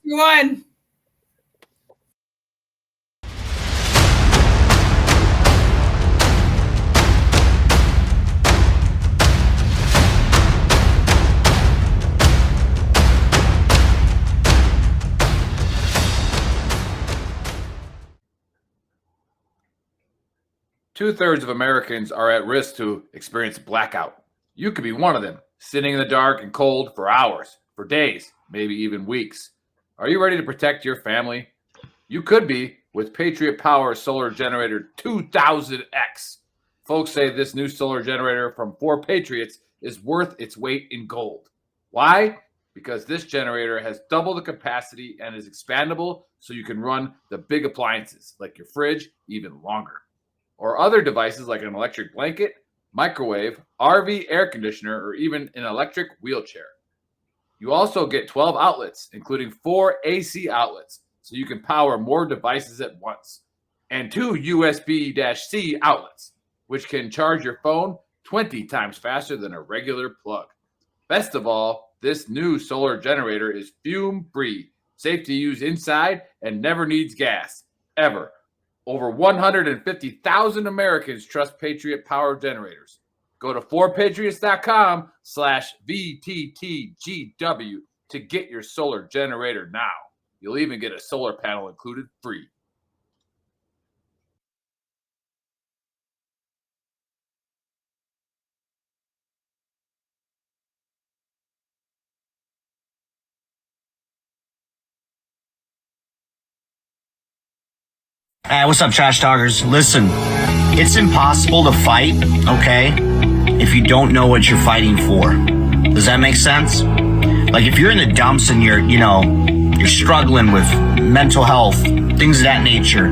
One. Two-thirds of Americans are at risk to experience blackout. You could be one of them, sitting in the dark and cold for hours, for days, maybe even weeks. Are you ready to protect your family? You could be with Patriot Power Solar Generator 2000X. Folks say this new solar generator from 4Patriots is worth its weight in gold. Why? Because this generator has double the capacity and is expandable so you can run the big appliances like your fridge even longer. Or other devices like an electric blanket, microwave, RV air conditioner, or even an electric wheelchair. You also get 12 outlets, including 4 AC outlets, so you can power more devices at once, and 2 USB-C outlets, which can charge your phone 20 times faster than a regular plug. Best of all, this new solar generator is fume-free, safe to use inside, and never needs gas, ever. Over 150,000 Americans trust Patriot Power generators. Go to 4patriots.com/VTTGW to get your solar generator now. You'll even get a solar panel included free. Hey, what's up, trash talkers? Listen, it's impossible to fight, okay, if you don't know what you're fighting for. Does that make sense? Like, if you're in the dumps and you're struggling with mental health, things of that nature,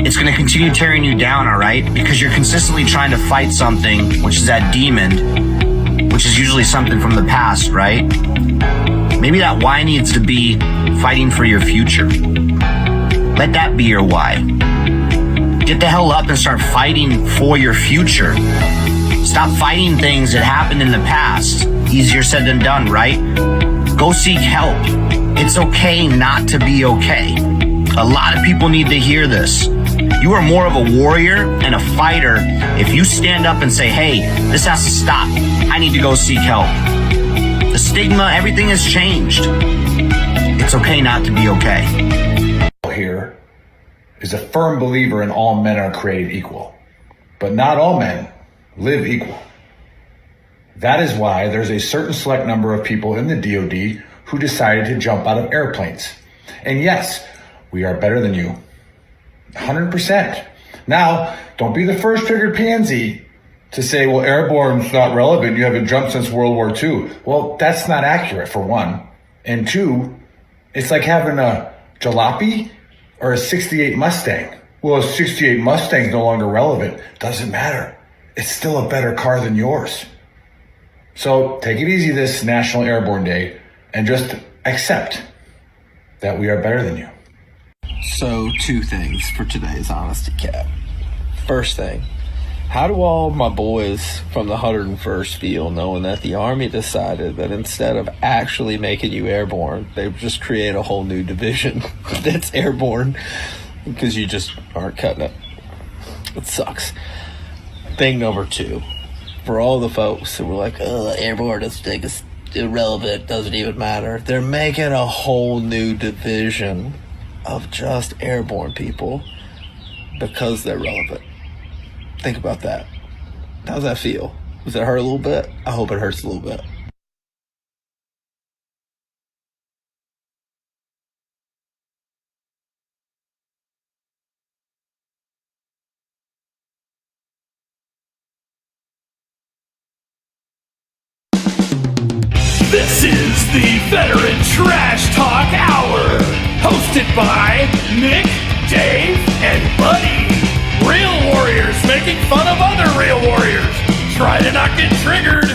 it's going to continue tearing you down, all right? Because you're consistently trying to fight something, which is that demon, which is usually something from the past, right? Maybe that why needs to be fighting for your future. Let that be your why. Get the hell up and start fighting for your future. Stop fighting things that happened in the past. Easier said than done, right? Go seek help. It's okay not to be okay. A lot of people need to hear this. You are more of a warrior and a fighter if you stand up and say, hey, this has to stop. I need to go seek help. The stigma, everything has changed. It's okay not to be okay. Here is a firm believer in all men are created equal, but not all men live equal. That is why there's a certain select number of people in the DoD who decided to jump out of airplanes. And yes, we are better than you. 100%. Now, don't be the first triggered pansy to say, well, airborne's not relevant. You haven't jumped since World War II. Well, that's not accurate, for one. And two, it's like having a jalopy or a 68 Mustang. Well, a 68 Mustang's no longer relevant. Doesn't matter. It's still a better car than yours. So take it easy this National Airborne Day and just accept that we are better than you. So, two things for today's Honesty Cap. First thing, how do all my boys from the 101st feel knowing that the Army decided that instead of actually making you airborne, they would just create a whole new division that's airborne because you just aren't cutting it? It sucks. Thing number two, for all the folks who were like, oh, airborne is irrelevant, doesn't even matter. They're making a whole new division of just airborne people because they're relevant. Think about that. How's that feel? Does it hurt a little bit? I hope it hurts a little bit. This is the Veteran Trash Talk Hour, hosted by Nick, Dave, and Buddy. Real warriors making fun of other real warriors. Try to not get triggered.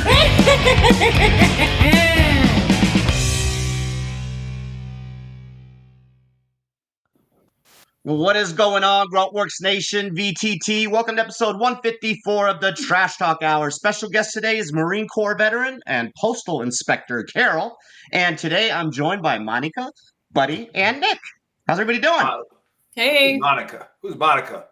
Well, what is going on, Gruntworks Nation, VTT? Welcome to episode 154 of the Trash Talk Hour. Special guest today is Marine Corps veteran and Postal Inspector Carol. And today I'm joined by Monica, Buddy, and Nick. How's everybody doing? Hey. Monica. Who's Monica?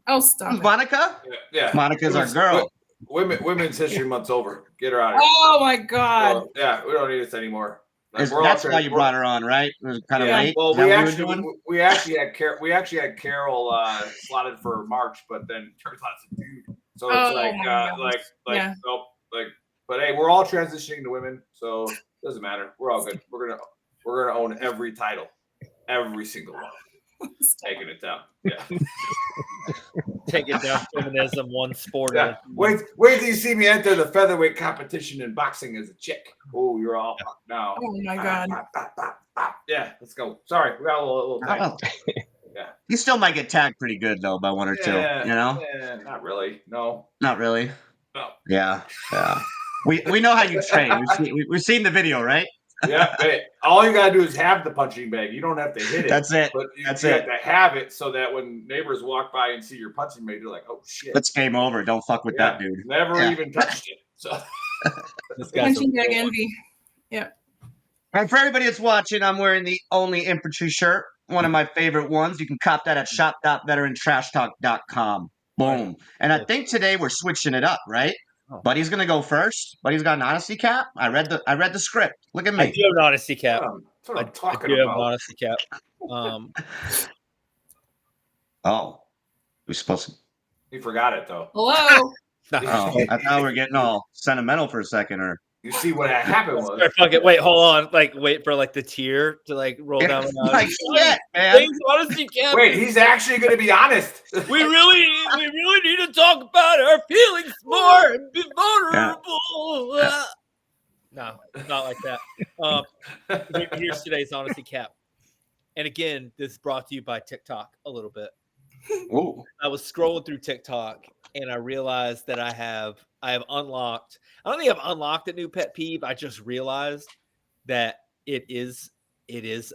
Oh, stop Who's it. Monica? Yeah. Monica's our girl. Women's History Month's over. Get her out of here. Oh my God. So, yeah, we don't need this anymore. Like, That's why you brought her on, right? It was kind of late. Well, Is that what you were we actually had Carol slotted for March, but then turns out it's a dude. So it's but hey, we're all transitioning to women, so it doesn't matter. We're all good. We're gonna own every title, every single one. Taking it down. Yeah. Taking down feminism, one sport. Yeah. Wait till you see me enter the featherweight competition in boxing as a chick. Oh, you're all now. Oh my God. Yeah, let's go. Sorry, we got a little tight. Yeah. You still might get tagged pretty good though by one or two. You know? Yeah, not really. No. Not really. No. Yeah. We know how you train. We've seen the video, right? Yeah. Hey, all you gotta do is have the punching bag. You don't have to hit it. That's it. But you have That's it. to have it so that when neighbors walk by and see your punching bag, they're like, "Oh shit, It's game over. Don't fuck with that dude. Never even touched it." So This guy's Punching bag envy. Yeah. And for everybody that's watching, I'm wearing the only infantry shirt. One of my favorite ones. You can cop that at shop.veterantrashtalk.com. Boom. And I think today we're switching it up, right? Buddy's gonna go first. Buddy's got an honesty cap. I read the script. Look at I me. do have an honesty cap. that's what I'm I talking do have an about. honesty cap. Oh, we're supposed to. You forgot it though. Hello. Oh, I thought we were getting all sentimental for a second, or You see what happened was Or fuck it. Wait, hold on. Like, wait for like the tear to like roll down the like nose. shit, man. Thanks, honesty cap. wait, he's actually going to be honest. We really need to talk about our feelings more and be vulnerable. No, not like that. Here's today's honesty cap. And again, this is brought to you by TikTok a little bit. Ooh. I was scrolling through TikTok and I realized that I have unlocked. I don't think I've unlocked a new pet peeve. I just realized that it is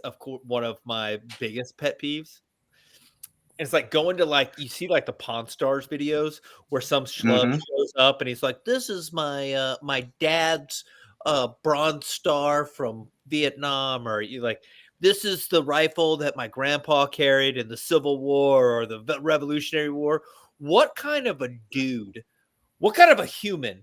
of course one of my biggest pet peeves. And it's like going to like you see like the Pawn Stars videos where some schlub shows up and he's like, "This is my my dad's Bronze Star from Vietnam," or you like, "This is the rifle that my grandpa carried in the Civil War or the Revolutionary War." What kind of a dude, what kind of a human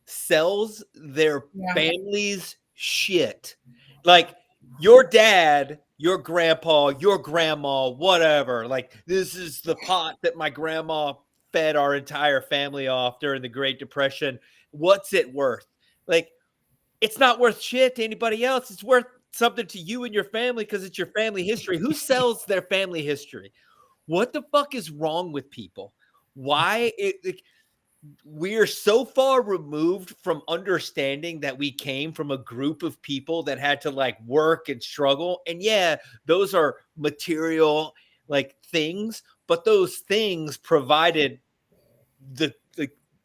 sells their family's shit? Like your dad, your grandpa, your grandma, whatever. Like, this is the pot that my grandma fed our entire family off during the Great Depression. What's it worth? Like, it's not worth shit to anybody else. It's worth something to you and your family because it's your family history. Who sells their family history? What the fuck is wrong with people? Why we're so far removed from understanding that we came from a group of people that had to like work and struggle. And yeah, those are material like things, but those things provided the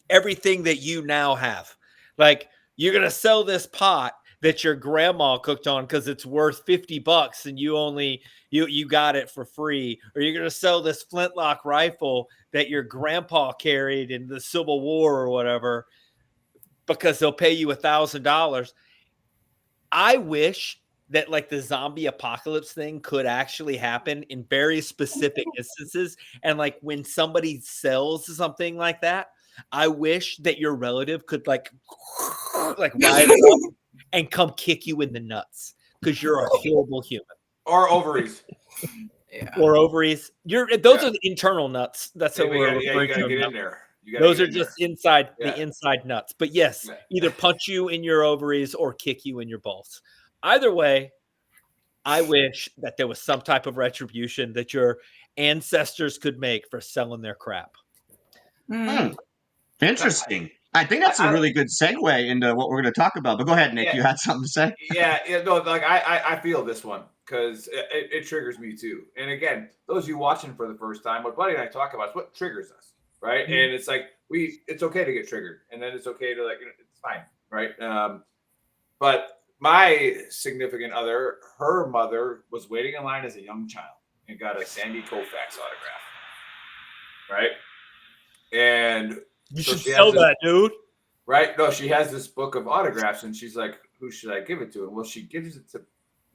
everything that you now have. Like, you're going to sell this pot that your grandma cooked on because it's worth $50 and you got it for free, or you're going to sell this flintlock rifle that your grandpa carried in the Civil War or whatever because they'll pay you $1,000. I wish that like the zombie apocalypse thing could actually happen in very specific instances. And like when somebody sells something like that, I wish that your relative could like rise up and come kick you in the nuts because you're a horrible human. Or ovaries. Or ovaries. Those are the internal nuts. That's what we're referring to. Get in there. Those are just inside the inside nuts. But yes, either punch you in your ovaries or kick you in your balls. Either way, I wish that there was some type of retribution that your ancestors could make for selling their crap. Interesting. I think that's a really good segue into what we're going to talk about. But go ahead, Nick. You had something to say? No, like I feel this one because it triggers me too. And again, those of you watching for the first time, what Buddy and I talk about is what triggers us, right? Mm-hmm. And it's like it's okay to get triggered, and then it's okay to it's fine, right? But my significant other, her mother was waiting in line as a young child and got a Sandy Koufax autograph, right? And you should sell that, dude. Right? No, she has this book of autographs, and she's like, "Who should I give it to?" And well, she gives it to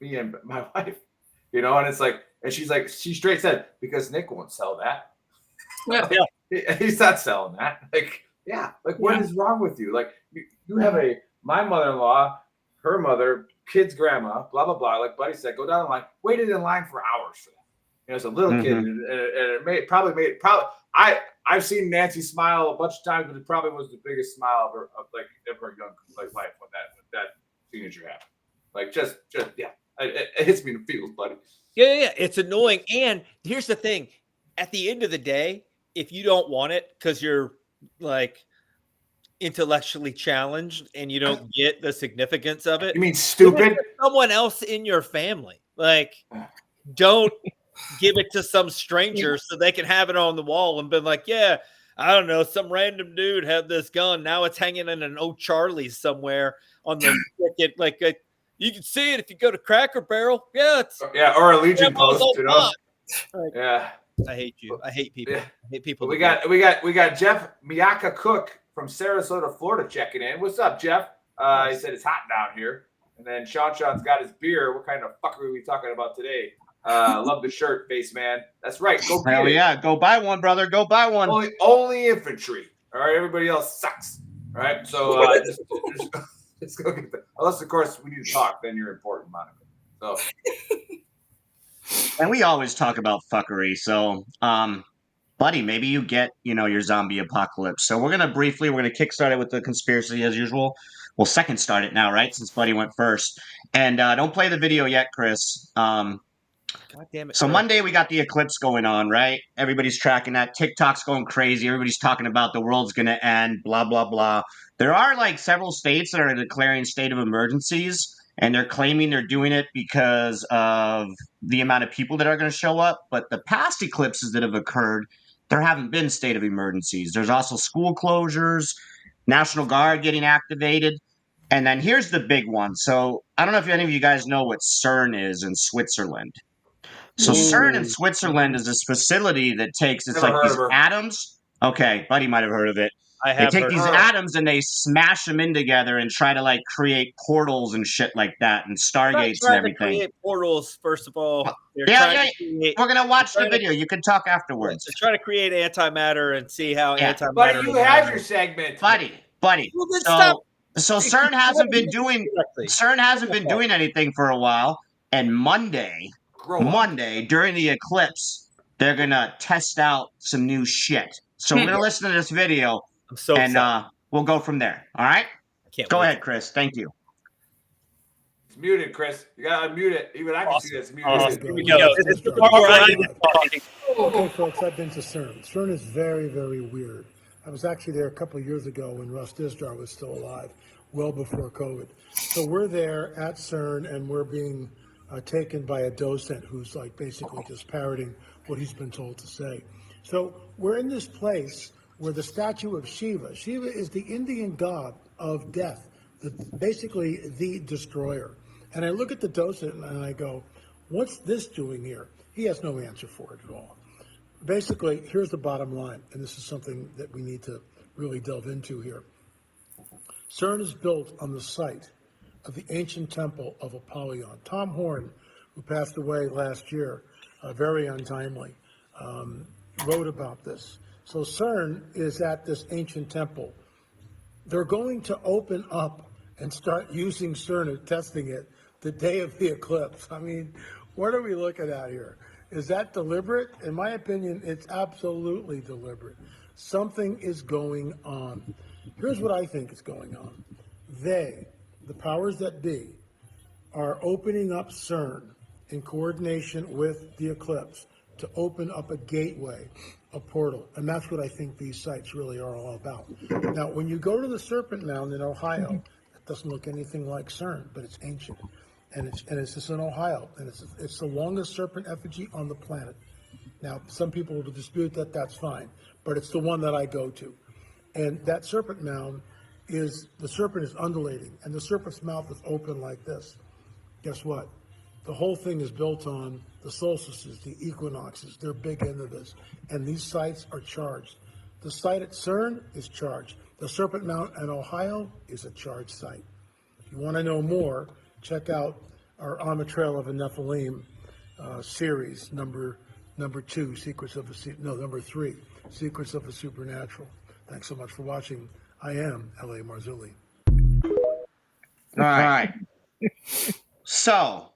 me and my wife, you know, and it's like, and she's like, she straight said, because Nick won't sell that. He's not selling that. Like, yeah, like what is wrong with you? Like, you have my mother-in-law, her mother, kid's grandma, blah blah blah. Like Buddy said, go down the line, waited in line for hours for that. You know, as a little kid, and it probably. I've seen Nancy smile a bunch of times, but it probably was the biggest smile of her young life when that signature happened. Like just yeah, it hits me in the feels, buddy. Yeah, it's annoying. And here's the thing: at the end of the day, if you don't want it because you're like intellectually challenged and you don't get the significance of it, you mean stupid? Someone else in your family, like, don't give it to some stranger so they can have it on the wall and be like, yeah, I don't know, some random dude had this gun. Now it's hanging in an old Charlie's somewhere on the ticket. Like, you can see it if you go to Cracker Barrel. Yeah, or a Legion post, you know. Like, yeah, I hate you. I hate people. Yeah. I hate people. We got Jeff Miyaka Cook from Sarasota, Florida, checking in. What's up, Jeff? He said it's hot down here. And then Sean's got his beer. What kind of fuckery are we talking about today? Love the shirt, face man. That's right. Go Hell yeah. Go buy one, brother. Go buy one. Only infantry. All right. Everybody else sucks. All right. So just go get that. Unless, of course, we need to talk. Then you're important, Monica. So. And we always talk about fuckery. So, Buddy, maybe you get, your zombie apocalypse. So we're going to kickstart it with the conspiracy as usual. We'll second start it now, right? Since Buddy went first. And don't play the video yet, Chris. God damn it. So Monday we got the eclipse going on, right? Everybody's tracking that. TikTok's going crazy. Everybody's talking about the world's going to end, blah, blah, blah. There are like several states that are declaring state of emergencies, and they're claiming they're doing it because of the amount of people that are going to show up. But the past eclipses that have occurred, there haven't been state of emergencies. There's also school closures, National Guard getting activated. And then here's the big one. So I don't know if any of you guys know what CERN is in Switzerland. So CERN in Switzerland is this facility that takes, it's like these atoms. Okay, Buddy might have heard of it. They take these atoms and they smash them in together and try to like create portals and shit like that and stargates and everything. To create portals, first of all. We're gonna watch the video. You can talk afterwards. To try to create antimatter and see how antimatter. Buddy, you have your segment. Buddy. Well, so CERN hasn't been doing anything for a while, and Monday during the eclipse, they're gonna test out some new shit. So we're gonna listen to this video. I'm so excited. We'll go from there. All right? Go ahead, Chris. Thank you. It's muted, Chris. You gotta unmute it. Even I can see that's muted. Here we go. This is the part where I need to talk. Okay, folks, I've been to CERN. CERN is very, very weird. I was actually there a couple of years ago when Russ Dizdar was still alive, well before COVID. So we're there at CERN, and we're being taken by a docent who's like basically just parroting what he's been told to say. So we're in this place where the statue of Shiva is the Indian god of death, basically the destroyer. And I look at the docent and I go, what's this doing here? He has no answer for it at all. Basically, here's the bottom line, and this is something that we need to really delve into here. CERN is built on the site of the ancient temple of Apollyon. Tom Horn, who passed away last year, very untimely, wrote about this. So CERN is at this ancient temple. They're going to open up and start using CERN and testing it the day of the eclipse. I mean, what are we looking at here? Is that deliberate? In my opinion, it's absolutely deliberate. Something is going on. Here's what I think is going on. The powers that be, are opening up CERN in coordination with the eclipse to open up a gateway, a portal. And that's what I think these sites really are all about. Now, when you go to the Serpent Mound in Ohio, it doesn't look anything like CERN, but it's ancient. And it's just in Ohio. And it's the longest serpent effigy on the planet. Now, some people will dispute that, that's fine. But it's the one that I go to. And that Serpent Mound the serpent is undulating. And the serpent's mouth is open like this. Guess what? The whole thing is built on the solstices, the equinoxes. They're big into this. And these sites are charged. The site at CERN is charged. The Serpent Mound in Ohio is a charged site. If you want to know more, check out our On the Trail of a Nephilim series, number 2, Secrets of number 3, Secrets of the Supernatural. Thanks so much for watching. I am L.A. Marzulli. All right. So,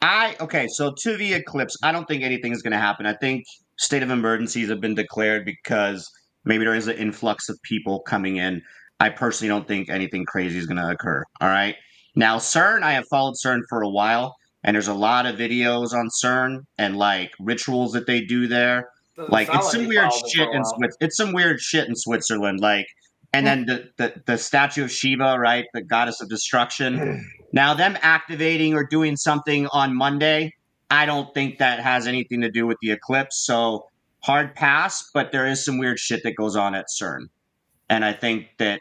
so to the eclipse, I don't think anything is going to happen. I think state of emergencies have been declared because maybe there is an influx of people coming in. I personally don't think anything crazy is going to occur. All right. Now, CERN, I have followed CERN for a while, and there's a lot of videos on CERN and like rituals that they do there. Like it's some weird shit in it's some weird shit in Switzerland. Like, and then the statue of Shiva, right, the goddess of destruction. Now, them activating or doing something on Monday, I don't think that has anything to do with the eclipse. So hard pass, but there is some weird shit that goes on at CERN. And I think that,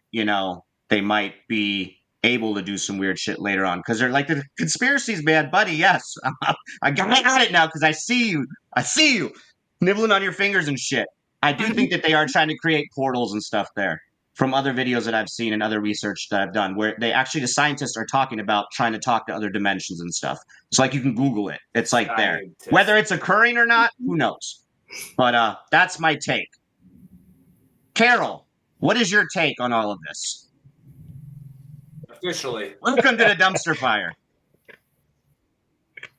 they might be able to do some weird shit later on because they're like the conspiracies, man, buddy. Yes, I got it now because I see you. Nibbling on your fingers and shit. I do think that they are trying to create portals and stuff there from other videos that I've seen and other research that I've done where the scientists are talking about trying to talk to other dimensions and stuff. It's like you can Google it. It's like there. Whether it's occurring or not, who knows? But that's my take. Carol, what is your take on all of this? Officially. Welcome to the dumpster fire.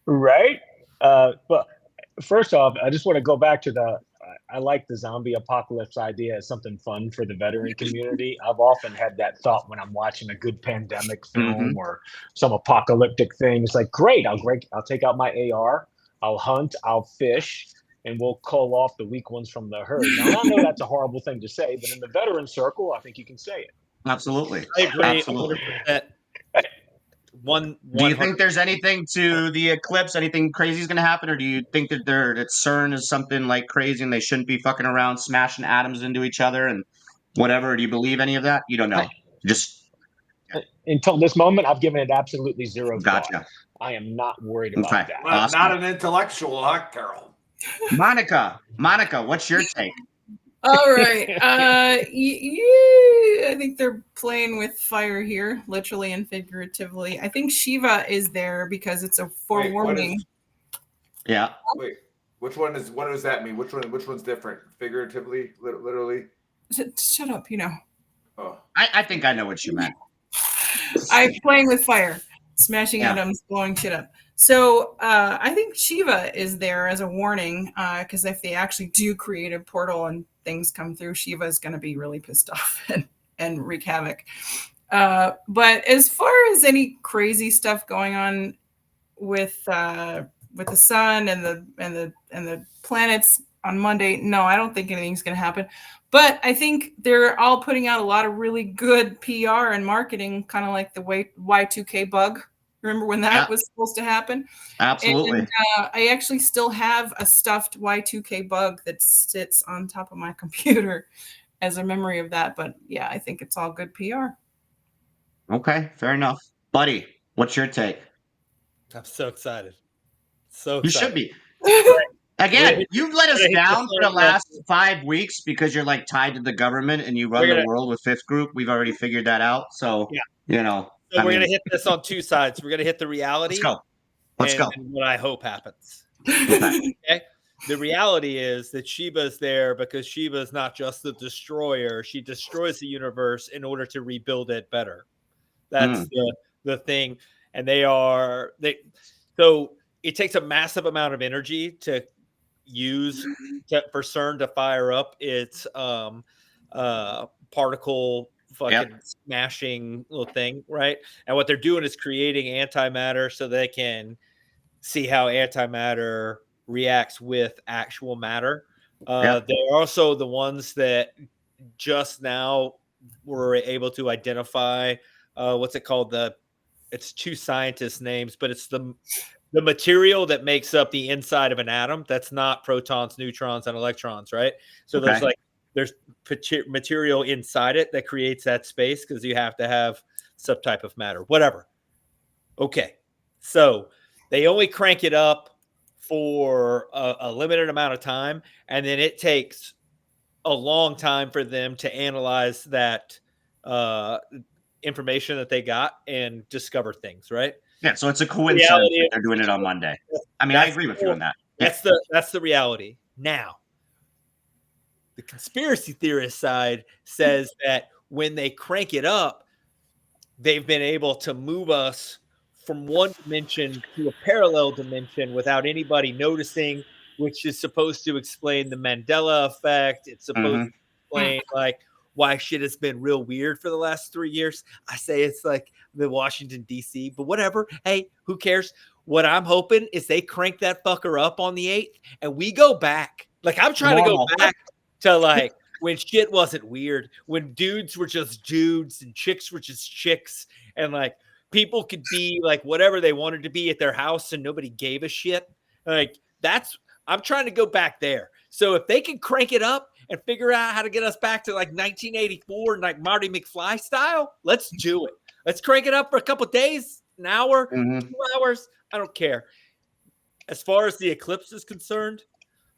Right? But first off, I just want to go back to I like the zombie apocalypse idea as something fun for the veteran community. I've often had that thought when I'm watching a good pandemic film or some apocalyptic thing. It's like, great, I'll take out my AR, I'll hunt, I'll fish, and we'll cull off the weak ones from the herd. Now, I know that's a horrible thing to say, but in the veteran circle, I think you can say it. Absolutely. I agree. Absolutely. 100%. Do you think there's anything to the eclipse? Anything crazy is going to happen, or do you think that that CERN is something like crazy and they shouldn't be fucking around smashing atoms into each other and whatever? Do you believe any of that? You don't know. Until this moment, I've given it absolutely zero Gotcha. thought. I am not worried about that. Awesome. Not an intellectual, huh, Carol? Monica, what's your take? All right. I think they're playing with fire here, literally and figuratively. I think Shiva is there because it's a forewarning. Yeah. Wait, what does that mean? Which one's different? Figuratively, literally? Shut up, Oh. I think I know what you meant. I'm playing with fire, smashing atoms, blowing shit up. So I think Shiva is there as a warning because if they actually do create a portal and things come through, Shiva is going to be really pissed off and wreak havoc. But as far as any crazy stuff going on with the sun and the planets on Monday, no, I don't think anything's going to happen. But I think they're all putting out a lot of really good PR and marketing, kind of like the Y2K bug. Remember when that was supposed to happen? Absolutely. And I actually still have a stuffed Y2K bug that sits on top of my computer as a memory of that. But yeah, I think it's all good PR. Okay, fair enough. Buddy, what's your take? I'm so excited. So You excited. should be. Again, you've let us down for the last 5 weeks because you're like tied to the government and you run the world with Fifth Group. We've already figured that out. So, So we're going to hit this on two sides. We're going to hit the reality. Let's go. And what I hope happens. Okay. The reality is that Shiva's there because Shiva is not just the destroyer. She destroys the universe in order to rebuild it better. That's the thing. And so it takes a massive amount of energy to use for CERN to fire up its particle fucking smashing little thing, right? And what they're doing is creating antimatter so they can see how antimatter reacts with actual matter. They're also the ones that just now were able to identify what's it called? It's two scientists' names, but it's the material that makes up the inside of an atom. That's not protons, neutrons, and electrons, right? So there's material inside it that creates that space because you have to have some type of matter, whatever. Okay. So they only crank it up for a limited amount of time. And then it takes a long time for them to analyze that information that they got and discover things, right? Yeah, so it's a coincidence Reality that of- they're doing it on Monday. I mean, I agree with you on that. Yeah. That's the reality. Now, the conspiracy theorist side says that when they crank it up, they've been able to move us from one dimension to a parallel dimension without anybody noticing, which is supposed to explain the Mandela effect. It's supposed to explain like why shit has been real weird for the last 3 years. I say it's like the Washington, D.C., but whatever. Hey, who cares? What I'm hoping is they crank that fucker up on the 8th and we go back. Like, I'm trying to go back to like when shit wasn't weird, when dudes were just dudes and chicks were just chicks, and like people could be like whatever they wanted to be at their house and nobody gave a shit. Like, I'm trying to go back there. So if they can crank it up and figure out how to get us back to like 1984, like Marty McFly style, let's do it. Let's crank it up for a couple days, an hour, 2 hours. I don't care. As far as the eclipse is concerned,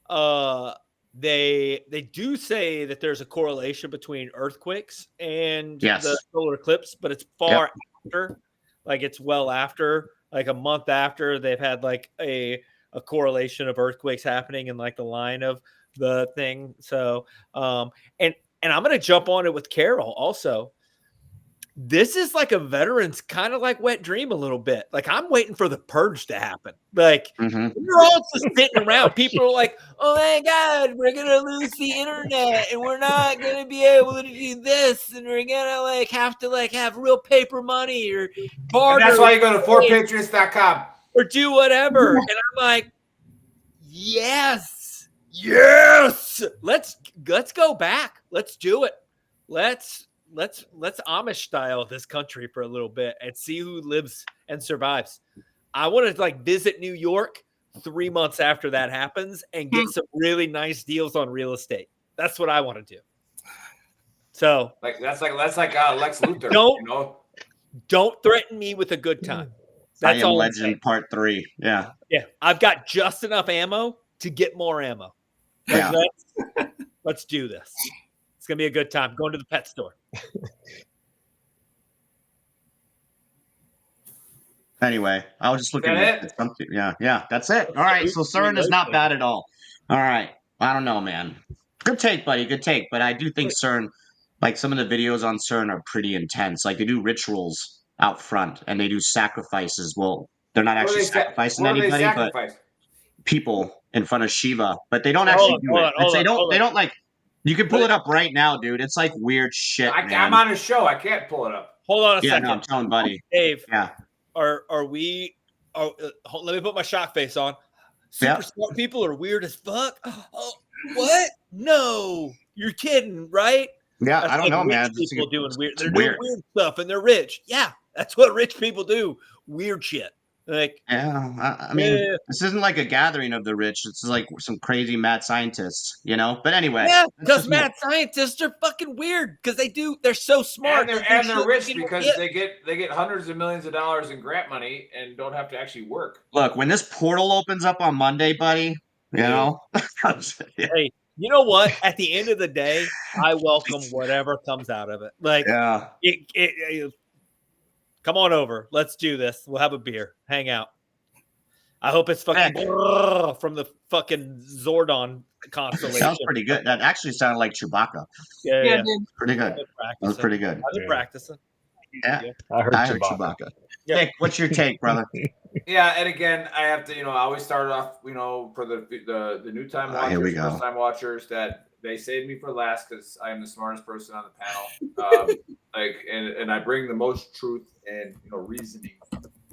they do say that there's a correlation between earthquakes and the solar eclipse, but it's far after. Like, it's well after, like a month after they've had like a correlation of earthquakes happening in like the line of the thing. So and I'm gonna jump on it with Carol also. This is like a veteran's kind of like wet dream a little bit. Like, I'm waiting for the purge to happen. Like, we're all just sitting around. People are like, oh my God, we're going to lose the internet and we're not going to be able to do this. And we're going to like have to like have real paper money or barter. And that's why you go to forpatriots.com. Or do whatever. And I'm like, yes, let's go back. Let's do it. Let's Amish style this country for a little bit and see who lives and survives. I want to like visit New York 3 months after that happens and get some really nice deals on real estate. That's what I want to do. So like that's like Lex Luthor. Don't threaten me with a good time. That's all. Legend Part 3. Yeah. Yeah. I've got just enough ammo to get more ammo. Like, let's do this. It's going to be a good time. Going to the pet store. Anyway, I was just looking at something. Yeah, that's it. All right, so CERN is not bad at all. All right, I don't know, man. Good take, buddy. Good take. But I do think CERN, like some of the videos on CERN are pretty intense. Like, they do rituals out front and they do sacrifices. Well, they're not actually sacrificing anybody, but people in front of Shiva. But they don't actually do it. They don't like. You can pull it up right now, dude. It's like weird shit. I'm on a show. I can't pull it up. Hold on a second. No, I'm telling buddy. Dave. Yeah. Let me put my shock face on. Super smart people are weird as fuck. Oh, what? No, you're kidding, right? Yeah, that's I don't know, man. People doing weird. They're doing weird stuff, and they're rich. Yeah, that's what rich people do. Weird shit. Like, I mean, this isn't like a gathering of the rich. It's like some crazy mad scientists, you know. But anyway, yeah, because mad scientists are fucking weird because they're so smart and they're rich because they get hundreds of millions of dollars in grant money and don't have to actually work. Look, when this portal opens up on Monday, buddy, you know. Hey, you know what? At the end of the day, I welcome whatever comes out of it. Like, come on over. Let's do this. We'll have a beer. Hang out. I hope it's fucking from the fucking Zordon constellation. Sounds pretty good. That actually sounded like Chewbacca. Yeah. Pretty good. That was pretty good. I've been practicing. Yeah. I heard Chewbacca. Yeah. Nick, what's your take, brother? Yeah, and again, I have to, I always start off, for the new time watchers, first time watchers, that they saved me for last because I am the smartest person on the panel. And I bring the most truth and reasoning,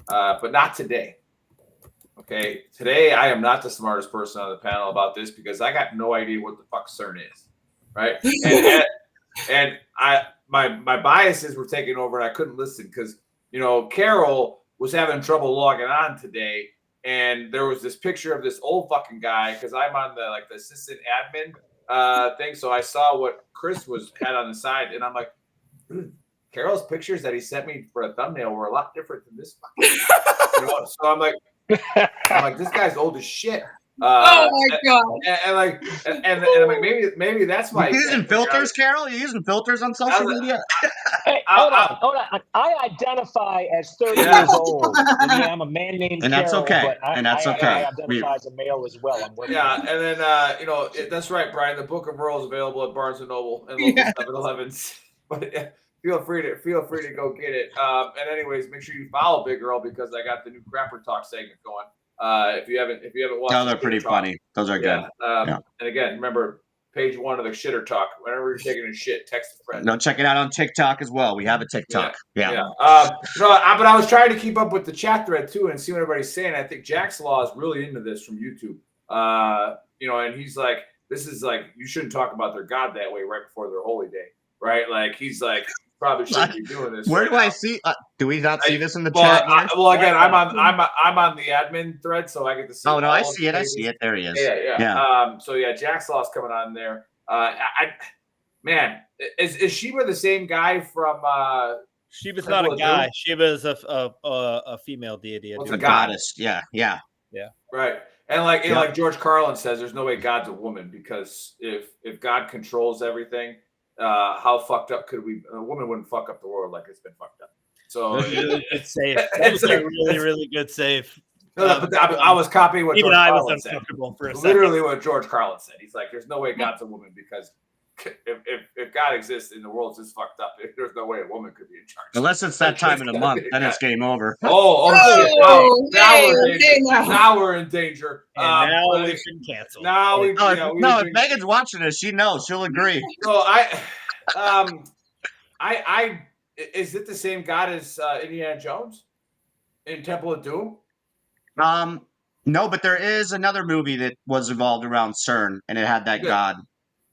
but not today. Okay, today I am not the smartest person on the panel about this because I got no idea what the fuck CERN is, right? And my biases were taking over, and I couldn't listen because Carol was having trouble logging on today, and there was this picture of this old fucking guy because I'm on the assistant admin thing, so I saw what Chris had on the side, and I'm like, Carol's pictures that he sent me for a thumbnail were a lot different than this fucking so I'm like, this guy's old as shit. Oh my god! And I'm like, maybe that's why You using filters, Carol? You using filters on social media? Hey, hold on. I identify as 30 years old. And yeah, I'm a man named And that's Carol, okay. but I And that's okay. identify as a male as well. I'm working on and then that's right, Brian. The Book of Earl is available at Barnes and Noble and local 7-Elevens. But feel free to go get it. And anyways, make sure you follow Big Earl because I got the new Crapper Talk segment going. If you haven't watched, they're pretty funny. Those are good. And again, remember page 1 of the Shitter Talk. Whenever you're taking a shit, text a friend. No, check it out on TikTok as well. We have a TikTok. Yeah. But I was trying to keep up with the chat thread too and see what everybody's saying. I think Jack's Law is really into this from YouTube. And he's like, this is like, you shouldn't talk about their God that way right before their holy day, right? Like he's like, probably shouldn't be doing this. Where do I see? Do we not see this in the chat? Again, I'm on the admin thread, so I get to see. Oh no, I see it. I see it. There he is. Yeah. Jack's Law's coming on there. Is Sheba the same guy from? Sheba's not a guy. Sheba's a female deity. It's a goddess. Yeah. Right. And like George Carlin says, there's no way God's a woman because if God controls everything, how fucked up could we? A woman wouldn't fuck up the world like it's been fucked up. So it's safe. It's a really, really good save. I was copying what even George I Carlin was said. uncomfortable for a second. Literally what George Carlin said. He's like, "There's no way God's a woman because if God exists and the world's just fucked up, there's no way a woman could be in charge." Unless it's that time of the month, then it's game over. Shit! Now we're in danger. And now we've been canceled. Now if Megan's watching this, she knows. She'll agree. So is it the same God as Indiana Jones in Temple of Doom? No, but there is another movie that was evolved around CERN, and it had that god.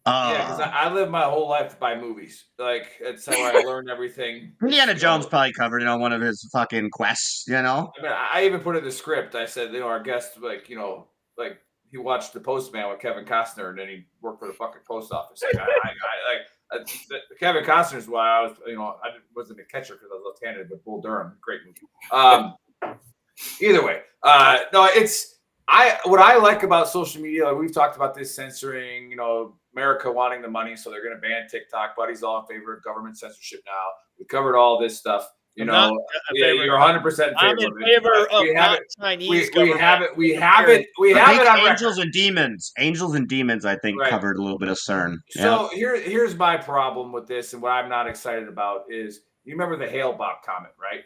Because I live my whole life by movies. Like that's how I learned everything. Indiana Jones probably covered it on one of his fucking quests. I mean, I even put in the script. I said, our guest, like he watched The Postman with Kevin Costner, and then he worked for the fucking post office. Kevin Costner's why I was, I wasn't a catcher because I was left-handed, but Bull Durham, great movie. Either way, what I like about social media, like we've talked about this censoring, America wanting the money, so they're going to ban TikTok. Buddy's all in favor of government censorship now. We covered all this stuff. You're 100% in favor. I'm in favor of not Chinese government. We have it on Angels and Demons. Angels and Demons, I think, covered a little bit of CERN. So here's my problem with this, and what I'm not excited about is, you remember the Hale-Bopp comment, right?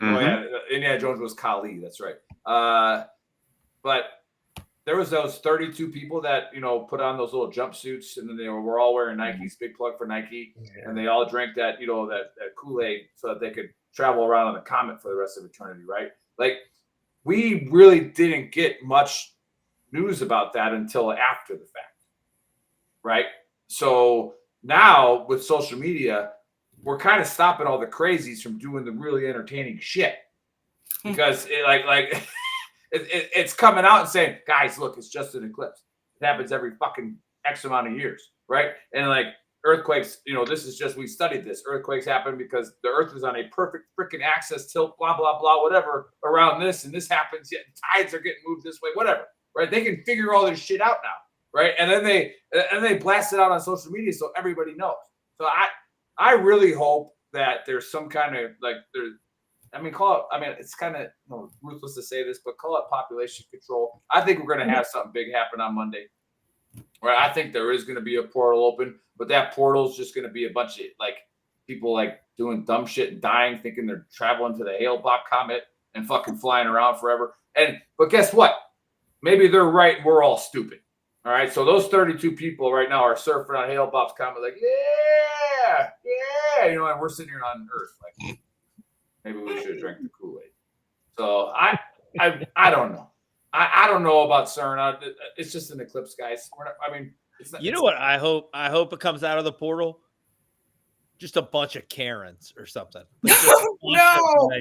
Mm-hmm. Oh, yeah, Indiana Jones was Kali. That's right. But there was those 32 people that put on those little jumpsuits, and then they were all wearing Nikes. Big plug for Nike, and they all drank that that Kool-Aid so that they could travel around on the comet for the rest of eternity, right? Like we really didn't get much news about that until after the fact, right? So now with social media, we're kind of stopping all the crazies from doing the really entertaining shit because it's coming out and saying, guys, look, it's just an eclipse. It happens every fucking X amount of years, right? And like earthquakes, this is just, we studied this. Earthquakes happen because the earth is on a perfect freaking axis, tilt, blah, blah, blah, whatever, around this, and this happens, yet tides are getting moved this way, whatever, right? They can figure all this shit out now, right? And then they blast it out on social media so everybody knows. So I really hope that there's some kind of it's kind of ruthless to say this, but call it population control. I think we're going to have something big happen on Monday. Right? I think there is going to be a portal open, but that portal is just going to be a bunch of people doing dumb shit and dying, thinking they're traveling to the Hale-Bopp comet and fucking flying around forever. But guess what? Maybe they're right. And we're all stupid. All right. So those 32 people right now are surfing on Hale-Bopp's comet, like, yeah, and we're sitting here on Earth, like, maybe we should have drank the Kool-Aid. So I don't know. I don't know about CERN. It's just an eclipse, guys. It's not, what I hope? I hope it comes out of the portal. Just a bunch of Karens or something. No.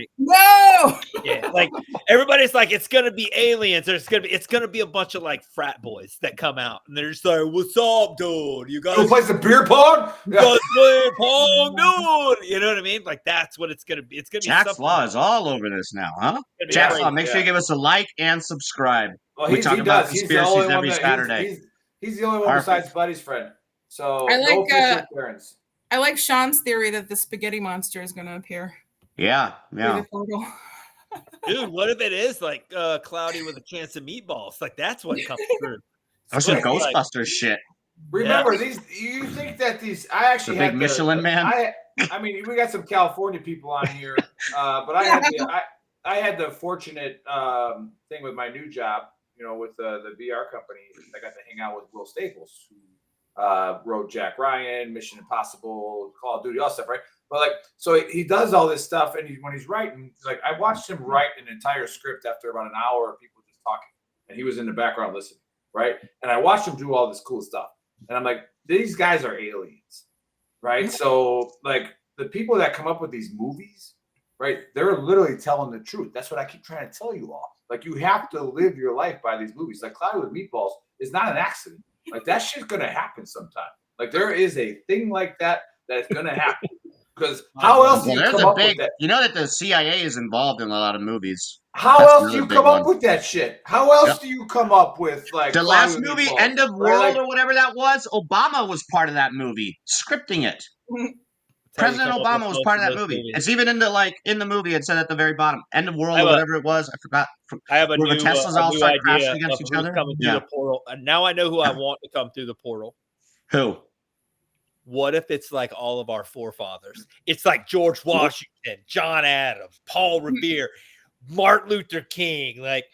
Yeah, like everybody's like, it's gonna be aliens. It's gonna be a bunch of frat boys that come out, and they're just like, "What's up, dude? You guys play some beer pong? Play pong, dude." You know what I mean? Like that's what it's gonna be. It's gonna be. Jack's Law is all over this now, huh? Jack's Law. Make sure you give us a like and subscribe Well, We talk about He's the only conspiracies one every that Saturday. he's the only one Perfect. besides Buddy's friend. So I no like, official appearance. I like Sean's theory that the spaghetti monster is going to appear Yeah, through yeah. the portal. Dude, what if it is like Cloudy with a chance of meatballs? Like that's what comes through. That's some Like, Ghostbusters shit. Remember these? You think that these? I actually The big had Michelin Man? I mean, we got some California people on here, but I had the fortunate thing with my new job. You know, with the VR company, I got to hang out with Will Staples, who wrote Jack Ryan, Mission Impossible, Call of Duty, all stuff, right? But like, so he does all this stuff, and when he's writing, like I watched him write an entire script after about an hour of people just talking, and he was in the background listening, right? And I watched him do all this cool stuff, and I'm like, these guys are aliens, right? So like the people that come up with these movies, right? They're literally telling the truth. That's what I keep trying to tell you all. Like you have to live your life by these movies. Like Cloudy with Meatballs is not an accident. Like that shit's gonna happen sometime. Like there is a thing like that that's gonna happen. Because how else do you come up with that? You know that the CIA is involved in a lot of movies. How else do you come up with that shit? How else do you come up with like the last movie, End of World or whatever that was? Obama was part of that movie, scripting it. President Obama was part of that movie. It's even in the movie. It said at the very bottom, "End of World" or whatever it was. I forgot. I have a where new, the Teslas all start idea crashing against of each who's other. coming through the portal. And now I know who I want to come through the portal. Who? What if it's like all of our forefathers? It's like George Washington, John Adams, Paul Revere, Martin Luther King, like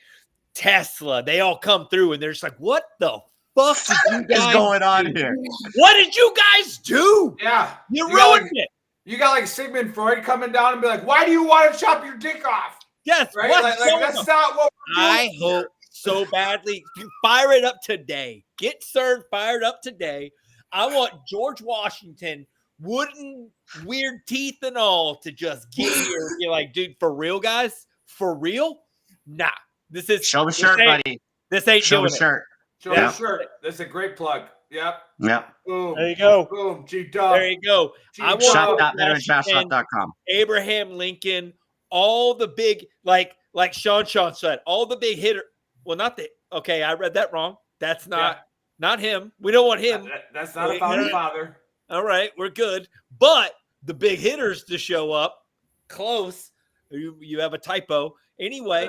Tesla. They all come through, and they're just like, "What the fuck did you guys is going on here? What did you guys do? Yeah, you ruined it." You got like Sigmund Freud coming down and be like, "Why do you want to chop your dick off?" Yes, right. Like that's not what we're doing. I hope so badly. Fire it up today. Get CERN fired up today. I want George Washington, wooden, weird teeth and all, to just get here. You're like, dude, for real, guys? For real? Nah. This is show the shirt, buddy. This ain't show doing the shirt. Show the shirt. That's a great plug. Yep. Yep. Boom. There you go. Boom. G-dub. There you go. I want shop.VeteranTrashTalk.com. Abraham Lincoln, all the big, like Sean said, all the big hitter. Well, not the. Okay, I read that wrong. That's not him. We don't want him. That's not a founding father. All right, we're good. But the big hitters to show up close. You have a typo anyway.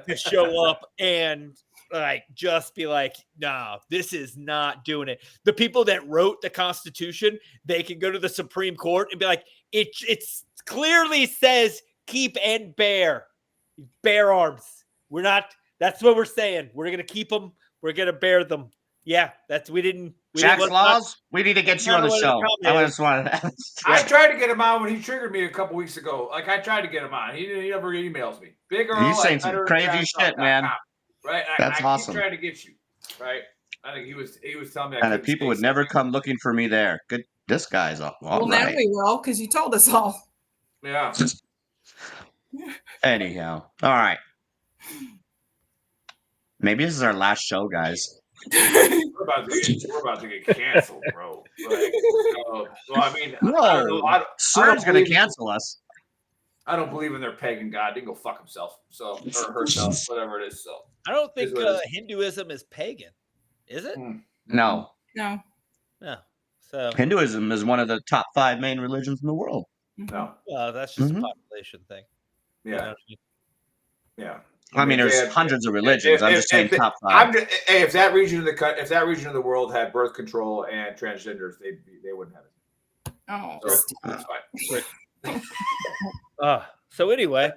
To show up and like just be like, no, this is not doing it. The people that wrote the Constitution, they can go to the Supreme Court and be like, it clearly says keep and bear arms. We're not. That's what we're saying. We're gonna keep them. We're gonna bear them. Yeah, we didn't. Jack's Laws. We need to get you on the show. I just wanted to. I tried to get him on when he triggered me a couple weeks ago. Like I tried to get him on. He never emails me. Big Earl. He's saying some crazy shit, man. Right. That's awesome. Keep trying to get you. Right. I think he was telling me. And the people would never come looking for me there. Good. This guy's all well, right. now we will, because you told us all. Yeah. Anyhow, all right. Maybe this is our last show, guys. We're about to get canceled, bro. Like, well, I mean, no, CERN's going to cancel us. I don't believe in their pagan god. He can go fuck himself, or herself, whatever it is. So I don't think Hinduism is pagan, is it? No. No. So Hinduism is one of the top 5 main religions in the world. No. That's just a population thing. Yeah. Yeah. I mean, there's hundreds of religions. I'm just saying top 5. If that region of the world had birth control and transgenders, they wouldn't have it. Oh, so that's fine. So anyway,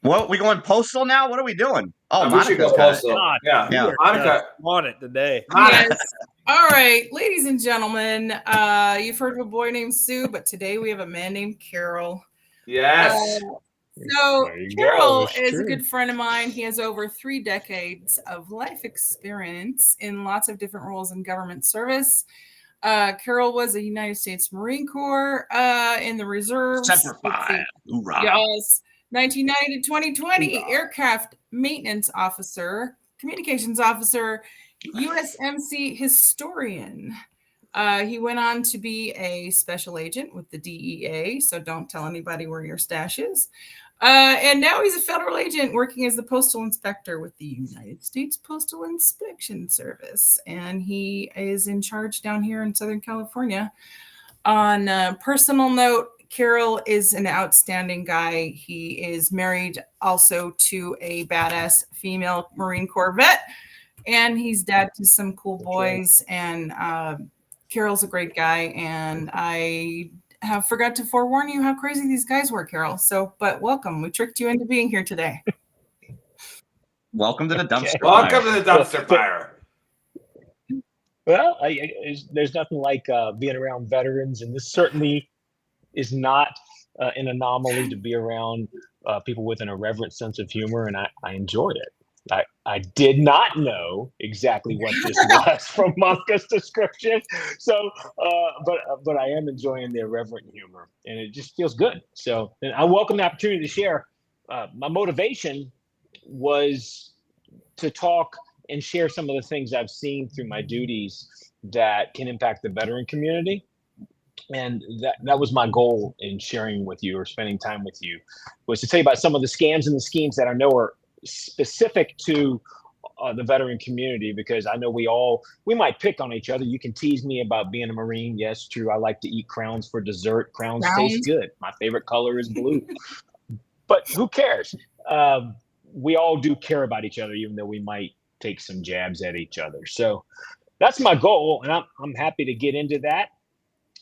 well, we going postal now? What are we doing? Oh, we should go postal. Yeah. Monica on it today. Yes. All right, ladies and gentlemen, you've heard of a boy named Sue, but today we have a man named Carol. Yes. So Carol is a good friend of mine. He has over 3 decades of life experience in lots of different roles in government service. Carol was a United States Marine Corps in the reserves. Semper Fi. Yes. 1990 to 2020, aircraft maintenance officer, communications officer, USMC historian. He went on to be a special agent with the DEA, so don't tell anybody where your stash is. And now he's a federal agent working as the postal inspector with the United States Postal Inspection Service. And he is in charge down here in Southern California. On a personal note, Carol is an outstanding guy. He is married also to a badass female Marine Corps vet, and he's dad to some cool boys. And Carol's a great guy, and I have forgot to forewarn you how crazy these guys were, Carol. So, but welcome. We tricked you into being here today. Welcome to the dumpster Welcome fire. to the dumpster fire. Well, there's nothing like being around veterans, and this certainly is not an anomaly to be around people with an irreverent sense of humor, and I enjoyed it. I did not know exactly what this was from Mosca's description, so but I am enjoying the irreverent humor, and it just feels good. So, and I welcome the opportunity to share. My motivation was to talk and share some of the things I've seen through my duties that can impact the veteran community. And that was my goal in sharing with you or spending time with you, was to tell you about some of the scams and the schemes that I know are specific to the veteran community, because I know we might pick on each other. You can tease me about being a Marine. Yes, true. I like to eat crowns for dessert. Crowns taste good. My favorite color is blue. But who cares? We all do care about each other, even though we might take some jabs at each other. So that's my goal, and I'm happy to get into that.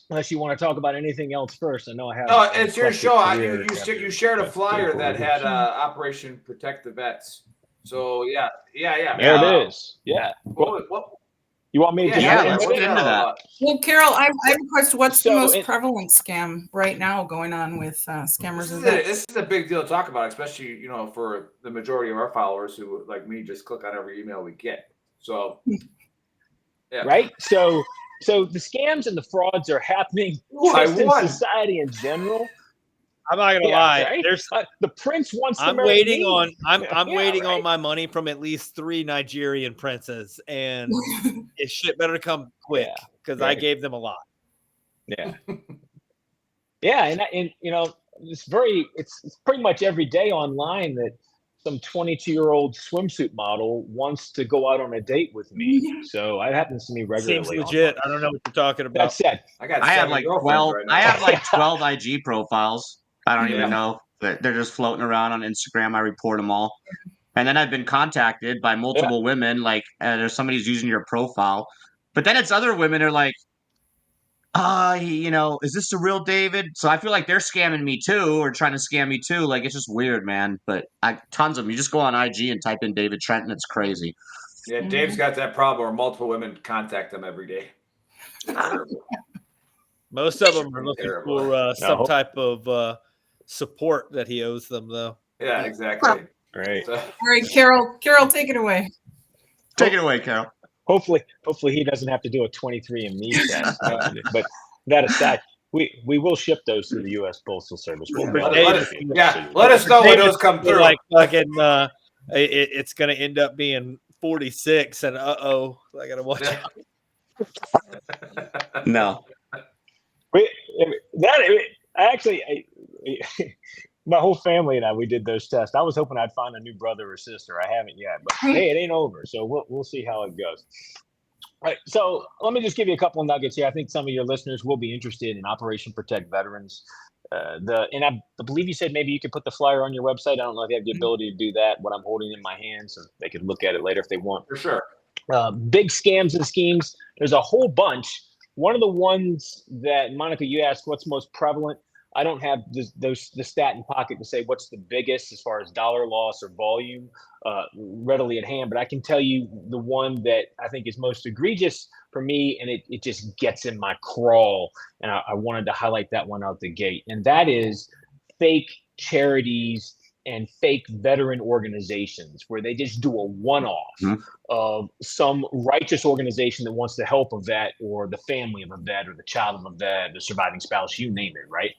Unless you want to talk about anything else first. I know I have. No, it's your show. You shared a flyer that had Operation Protect the Vets. So yeah. There it is. Yeah. What? You want me to let's get into that. Well, Carol, I have a question. What's the most prevalent scam right now going on with scammers? This is a big deal to talk about, especially for the majority of our followers who, like me, just click on every email we get. So, yeah. Right. So the scams and the frauds are happening just in society in general. I'm not gonna lie. Right? There's the prince wants. I'm waiting on. I'm waiting on my money from at least 3 Nigerian princes, and it shit better come quick because I gave them a lot. Yeah. Yeah, and it's pretty much every day online that some 22-year-old swimsuit model wants to go out on a date with me. So it happens to me regularly. Seems legit. I don't know what you're talking about. That said, I have like 12. I have like 12 IG profiles. I don't even know. They're just floating around on Instagram. I report them all. And then I've been contacted by multiple women, like there's somebody who's using your profile. But then it's other women are like, is this the real David? So I feel like they're scamming me too, or trying to scam me too. Like, it's just weird, man. But tons of them. You just go on IG and type in David Trenton. It's crazy. Yeah, Dave's got that problem where multiple women contact him every day. Most of them are looking for some type of support that he owes them, though. Yeah, exactly. Right. So, all right, Carol, take it away. Take it away, Carol. Hopefully he doesn't have to do a 23andMe test. But that aside, we will ship those through the U.S. Postal Service. We'll let us know when those come through. Like fucking, it's going to end up being 46, and I got to watch out. No. My whole family and I, we did those tests. I was hoping I'd find a new brother or sister. I haven't yet, but hey, it ain't over. So we'll see how it goes. All right. So let me just give you a couple of nuggets here. I think some of your listeners will be interested in Operation Protect Veterans. And I believe you said maybe you could put the flyer on your website. I don't know if you have the ability to do that. What I'm holding in my hand, so they could look at it later if they want. For sure. Big scams and schemes. There's a whole bunch. One of the ones that, Monica, you asked, what's most prevalent? I don't have the stat in pocket to say what's the biggest as far as dollar loss or volume readily at hand, but I can tell you the one that I think is most egregious for me, and it just gets in my crawl, and I wanted to highlight that one out the gate, and that is fake charities and fake veteran organizations where they just do a one-off of some righteous organization that wants to help a vet or the family of a vet or the child of a vet, the surviving spouse, you name it, right?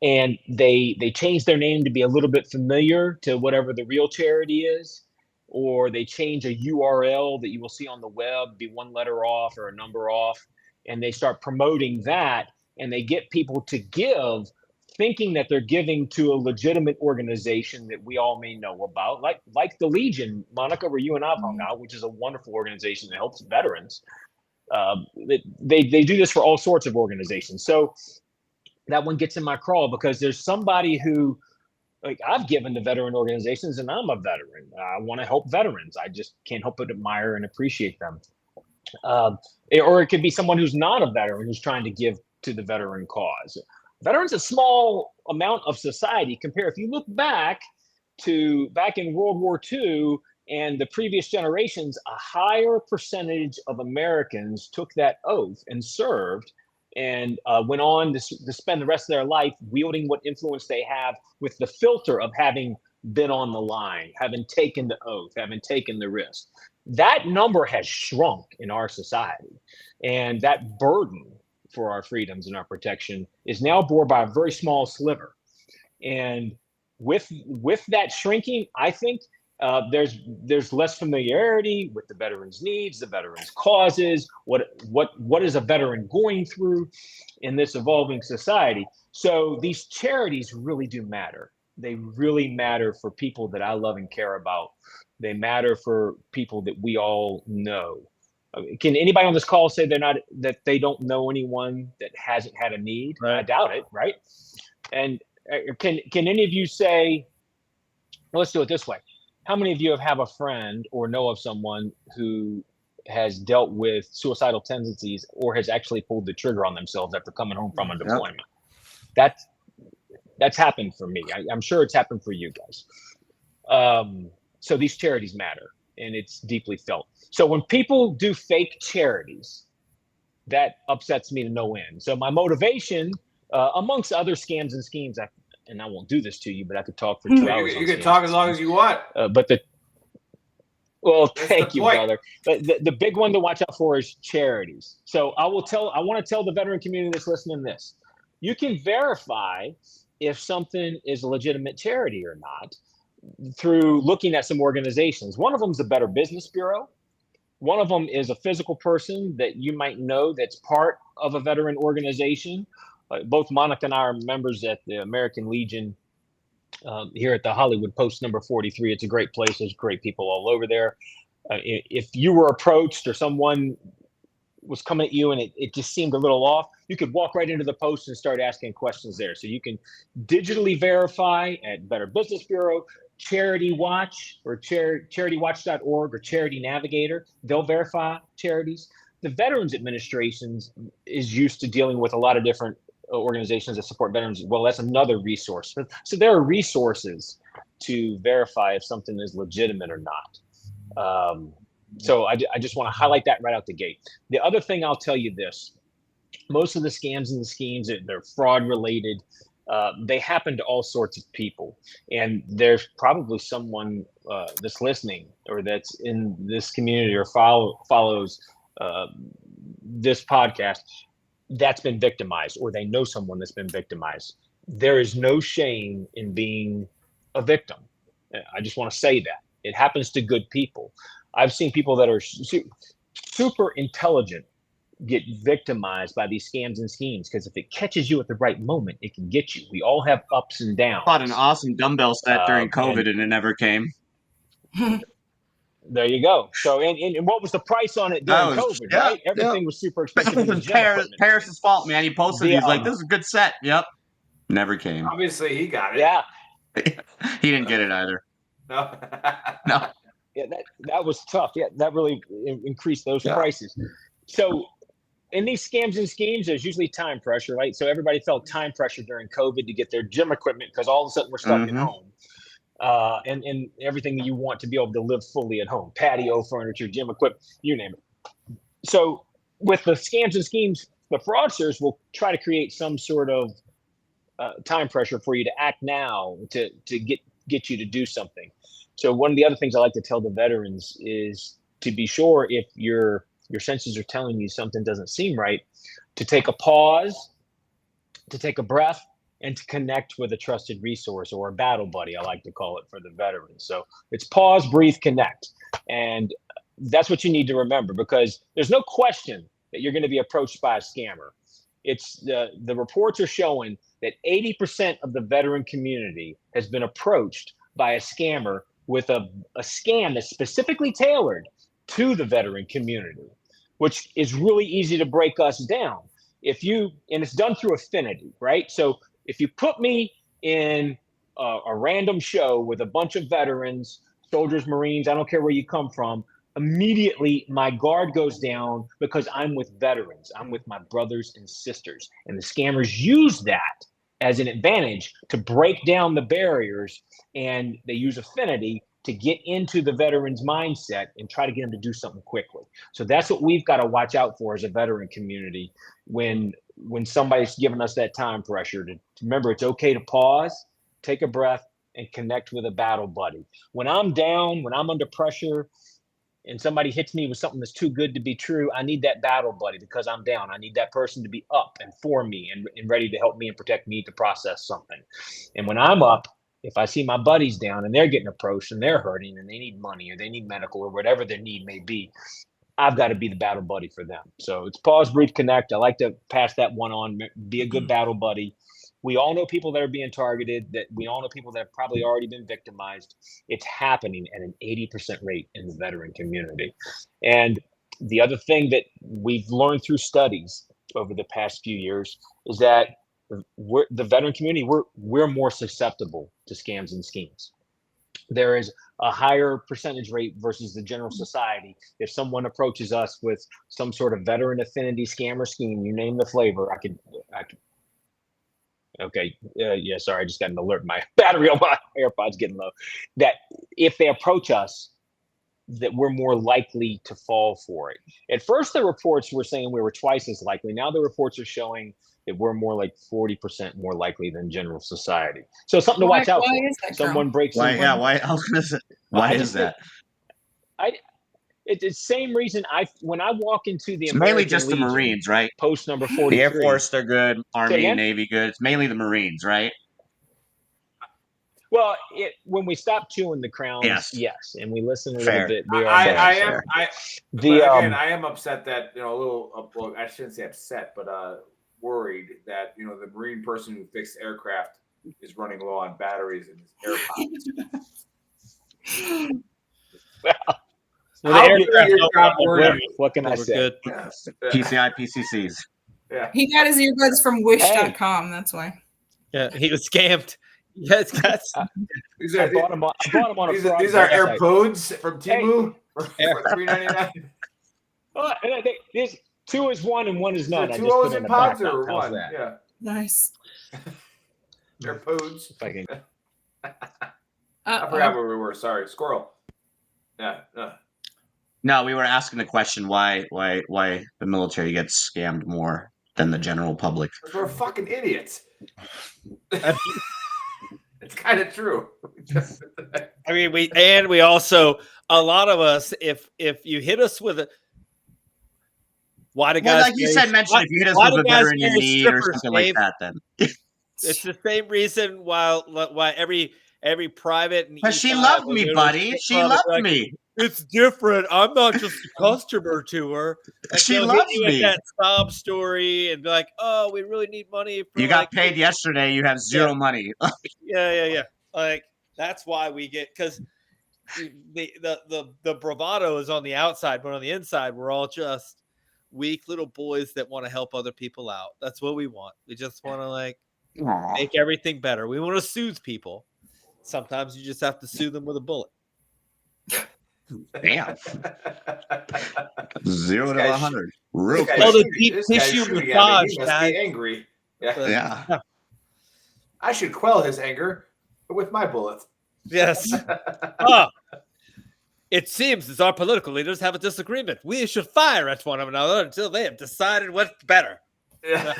And they change their name to be a little bit familiar to whatever the real charity is, or they change a URL that you will see on the web, be one letter off or a number off, and they start promoting that, and they get people to give thinking that they're giving to a legitimate organization that we all may know about, like the Legion, Monica, where you and I've hung out, which is a wonderful organization that helps veterans. They do this for all sorts of organizations. So that one gets in my craw because there's somebody who, like, I've given to veteran organizations and I'm a veteran. I want to help veterans. I just can't help but admire and appreciate them. Or it could be someone who's not a veteran who's trying to give to the veteran cause. Veterans a small amount of society. Compare, if you look back in World War II and the previous generations, a higher percentage of Americans took that oath and served and went on to spend the rest of their life wielding what influence they have with the filter of having been on the line, having taken the oath, having taken the risk. That number has shrunk in our society. And that burden for our freedoms and our protection is now borne by a very small sliver. And with that shrinking, I think there's less familiarity with the veterans' needs, the veterans' causes, what is a veteran going through in this evolving society. So these charities really do matter. They really matter for people that I love and care about. They matter for people that we all know. Can anybody on this call say that they don't know anyone that hasn't had a need? Right. I doubt it, right? And can any of you say, well, let's do it this way. How many of you have a friend or know of someone who has dealt with suicidal tendencies or has actually pulled the trigger on themselves after coming home from a deployment? That's happened for me. I'm sure it's happened for you guys. So these charities matter, and it's deeply felt. So when people do fake charities, that upsets me to no end. So my motivation, amongst other scams and schemes, and I won't do this to you, but I could talk for 2 hours. You can talk as long as you want. Thank you, brother. But the big one to watch out for is charities. So I want to tell the veteran community that's listening this. You can verify if something is a legitimate charity or not through looking at some organizations. One of them is the Better Business Bureau. One of them is a physical person that you might know that's part of a veteran organization. Both Monica and I are members at the American Legion here at the Hollywood Post number 43. It's a great place. There's great people all over there. If you were approached or someone was coming at you and it just seemed a little off, you could walk right into the Post and start asking questions there. So you can digitally verify at Better Business Bureau, Charity Watch, or CharityWatch.org, or Charity Navigator. They'll verify charities. The Veterans Administration is used to dealing with a lot of different organizations that support veterans. Well, that's another resource. So there are resources to verify if something is legitimate or not. So I just want to highlight that right out the gate. The other thing I'll tell you this, most of the scams and the schemes, they're fraud related. They happen to all sorts of people. And there's probably someone that's listening or that's in this community or follows this podcast that's been victimized, or they know someone that's been victimized. There is no shame in being a victim. I just want to say that. It happens to good people. I've seen people that are super intelligent get victimized by these scams and schemes, because if it catches you at the right moment, it can get you. We all have ups and downs. I bought an awesome dumbbell set during COVID and it never came. There you go. So, and what was the price on it during COVID, right? Everything was super expensive. It was Paris's fault, man. He posted, he's like, this is a good set. Yep. Never came. Obviously, he got it. Yeah. He didn't get it either. No. No. Yeah, that was tough. Yeah, that really increased those prices. So in these scams and schemes, there's usually time pressure, right? So everybody felt time pressure during COVID to get their gym equipment because all of a sudden we're stuck at home. And everything you want to be able to live fully at home, patio furniture, gym equipment, you name it. So with the scams and schemes, the fraudsters will try to create some sort of time pressure for you to act now to get you to do something. So one of the other things I like to tell the veterans is to be sure, if your senses are telling you something doesn't seem right, to take a pause, to take a breath, and to connect with a trusted resource or a battle buddy, I like to call it, for the veterans. So it's pause, breathe, connect. And that's what you need to remember, because there's no question that you're going to be approached by a scammer. It's the reports are showing that 80% of the veteran community has been approached by a scammer with a scam that's specifically tailored to the veteran community, which is really easy to break us down. And it's done through affinity, right? So if you put me in a random show with a bunch of veterans, soldiers, Marines, I don't care where you come from, immediately my guard goes down because I'm with veterans. I'm with my brothers and sisters. And the scammers use that as an advantage to break down the barriers, and they use affinity to get into the veteran's mindset and try to get them to do something quickly. So that's what we've got to watch out for as a veteran community when somebody's giving us that time pressure to remember it's okay to pause, take a breath, and connect with a battle buddy. When I'm down, when I'm under pressure, and somebody hits me with something that's too good to be true, I need that battle buddy because I'm down. I need that person to be up and for me and ready to help me and protect me to process something. And when I'm up, if I see my buddies down and they're getting approached and they're hurting and they need money or they need medical or whatever their need may be, I've got to be the battle buddy for them. So it's pause, breathe, connect. I like to pass that one on, be a good battle buddy. We all know people that are being targeted, that we all know people that have probably already been victimized. It's happening at an 80% rate in the veteran community. And the other thing that we've learned through studies over the past few years is that the veteran community, we're more susceptible to scams and schemes. There is a higher percentage rate versus the general society. If someone approaches us with some sort of veteran affinity scam or scheme, you name the flavor, I could okay. Yeah, sorry. I just got an alert. My battery on my AirPods getting low. That if they approach us, that we're more likely to fall for it. At first, the reports were saying we were twice as likely. Now the reports are showing that we're more like 40% more likely than general society. So something to watch out for. Is that, someone breaks Why? in. Yeah. Why? I was gonna say, why is that? It's the same reason when I walk into the It's American mainly just Legion, the Marines, right? post number 43. The Air Force, they're good. Army, again? Navy, good. It's mainly the Marines, right? Well, when we stop chewing the crowns, yes, and we listen a little bit. We are I am upset that a little. Well, I shouldn't say upset, but worried that the Marine person who fixed aircraft is running low on batteries in his air pockets. What can I say? Good. PCI, PCCs. Yeah. He got his earbuds from wish.com. That's why. Yeah, he was scammed. Yeah, it's got. These are AirPods from Temu for $3.99. There's 2 is 1 and 1 is none. 2 O's and pods or 1? Yeah. Nice. AirPods. I forgot where we were. Sorry, squirrel. Yeah. No, we were asking the question why the military gets scammed more than the general public. We're fucking idiots. It's kind of true. I mean, we also, a lot of us, if you hit us with a, why do guys? Well, like you said, mention if you hit us with a veteran in need or something like that, then it's the same reason why every private. But she loved me, buddy. She loved me. It's different. I'm not just a customer to her. Like, she loves me. With that sob story and be like, oh, we really need money. You got paid yesterday. You have zero money. Yeah. Like that's why we get, because the bravado is on the outside, but on the inside, we're all just weak little boys that want to help other people out. That's what we want. We just want to make everything better. We want to soothe people. Sometimes you just have to soothe them with a bullet. Damn. 0 to 100. Real quick. Oh, the deep tissue massage, he must be angry. Yeah. I should quell his anger with my bullet. Yes. It seems as our political leaders have a disagreement. We should fire at one another until they have decided what's better. Yeah.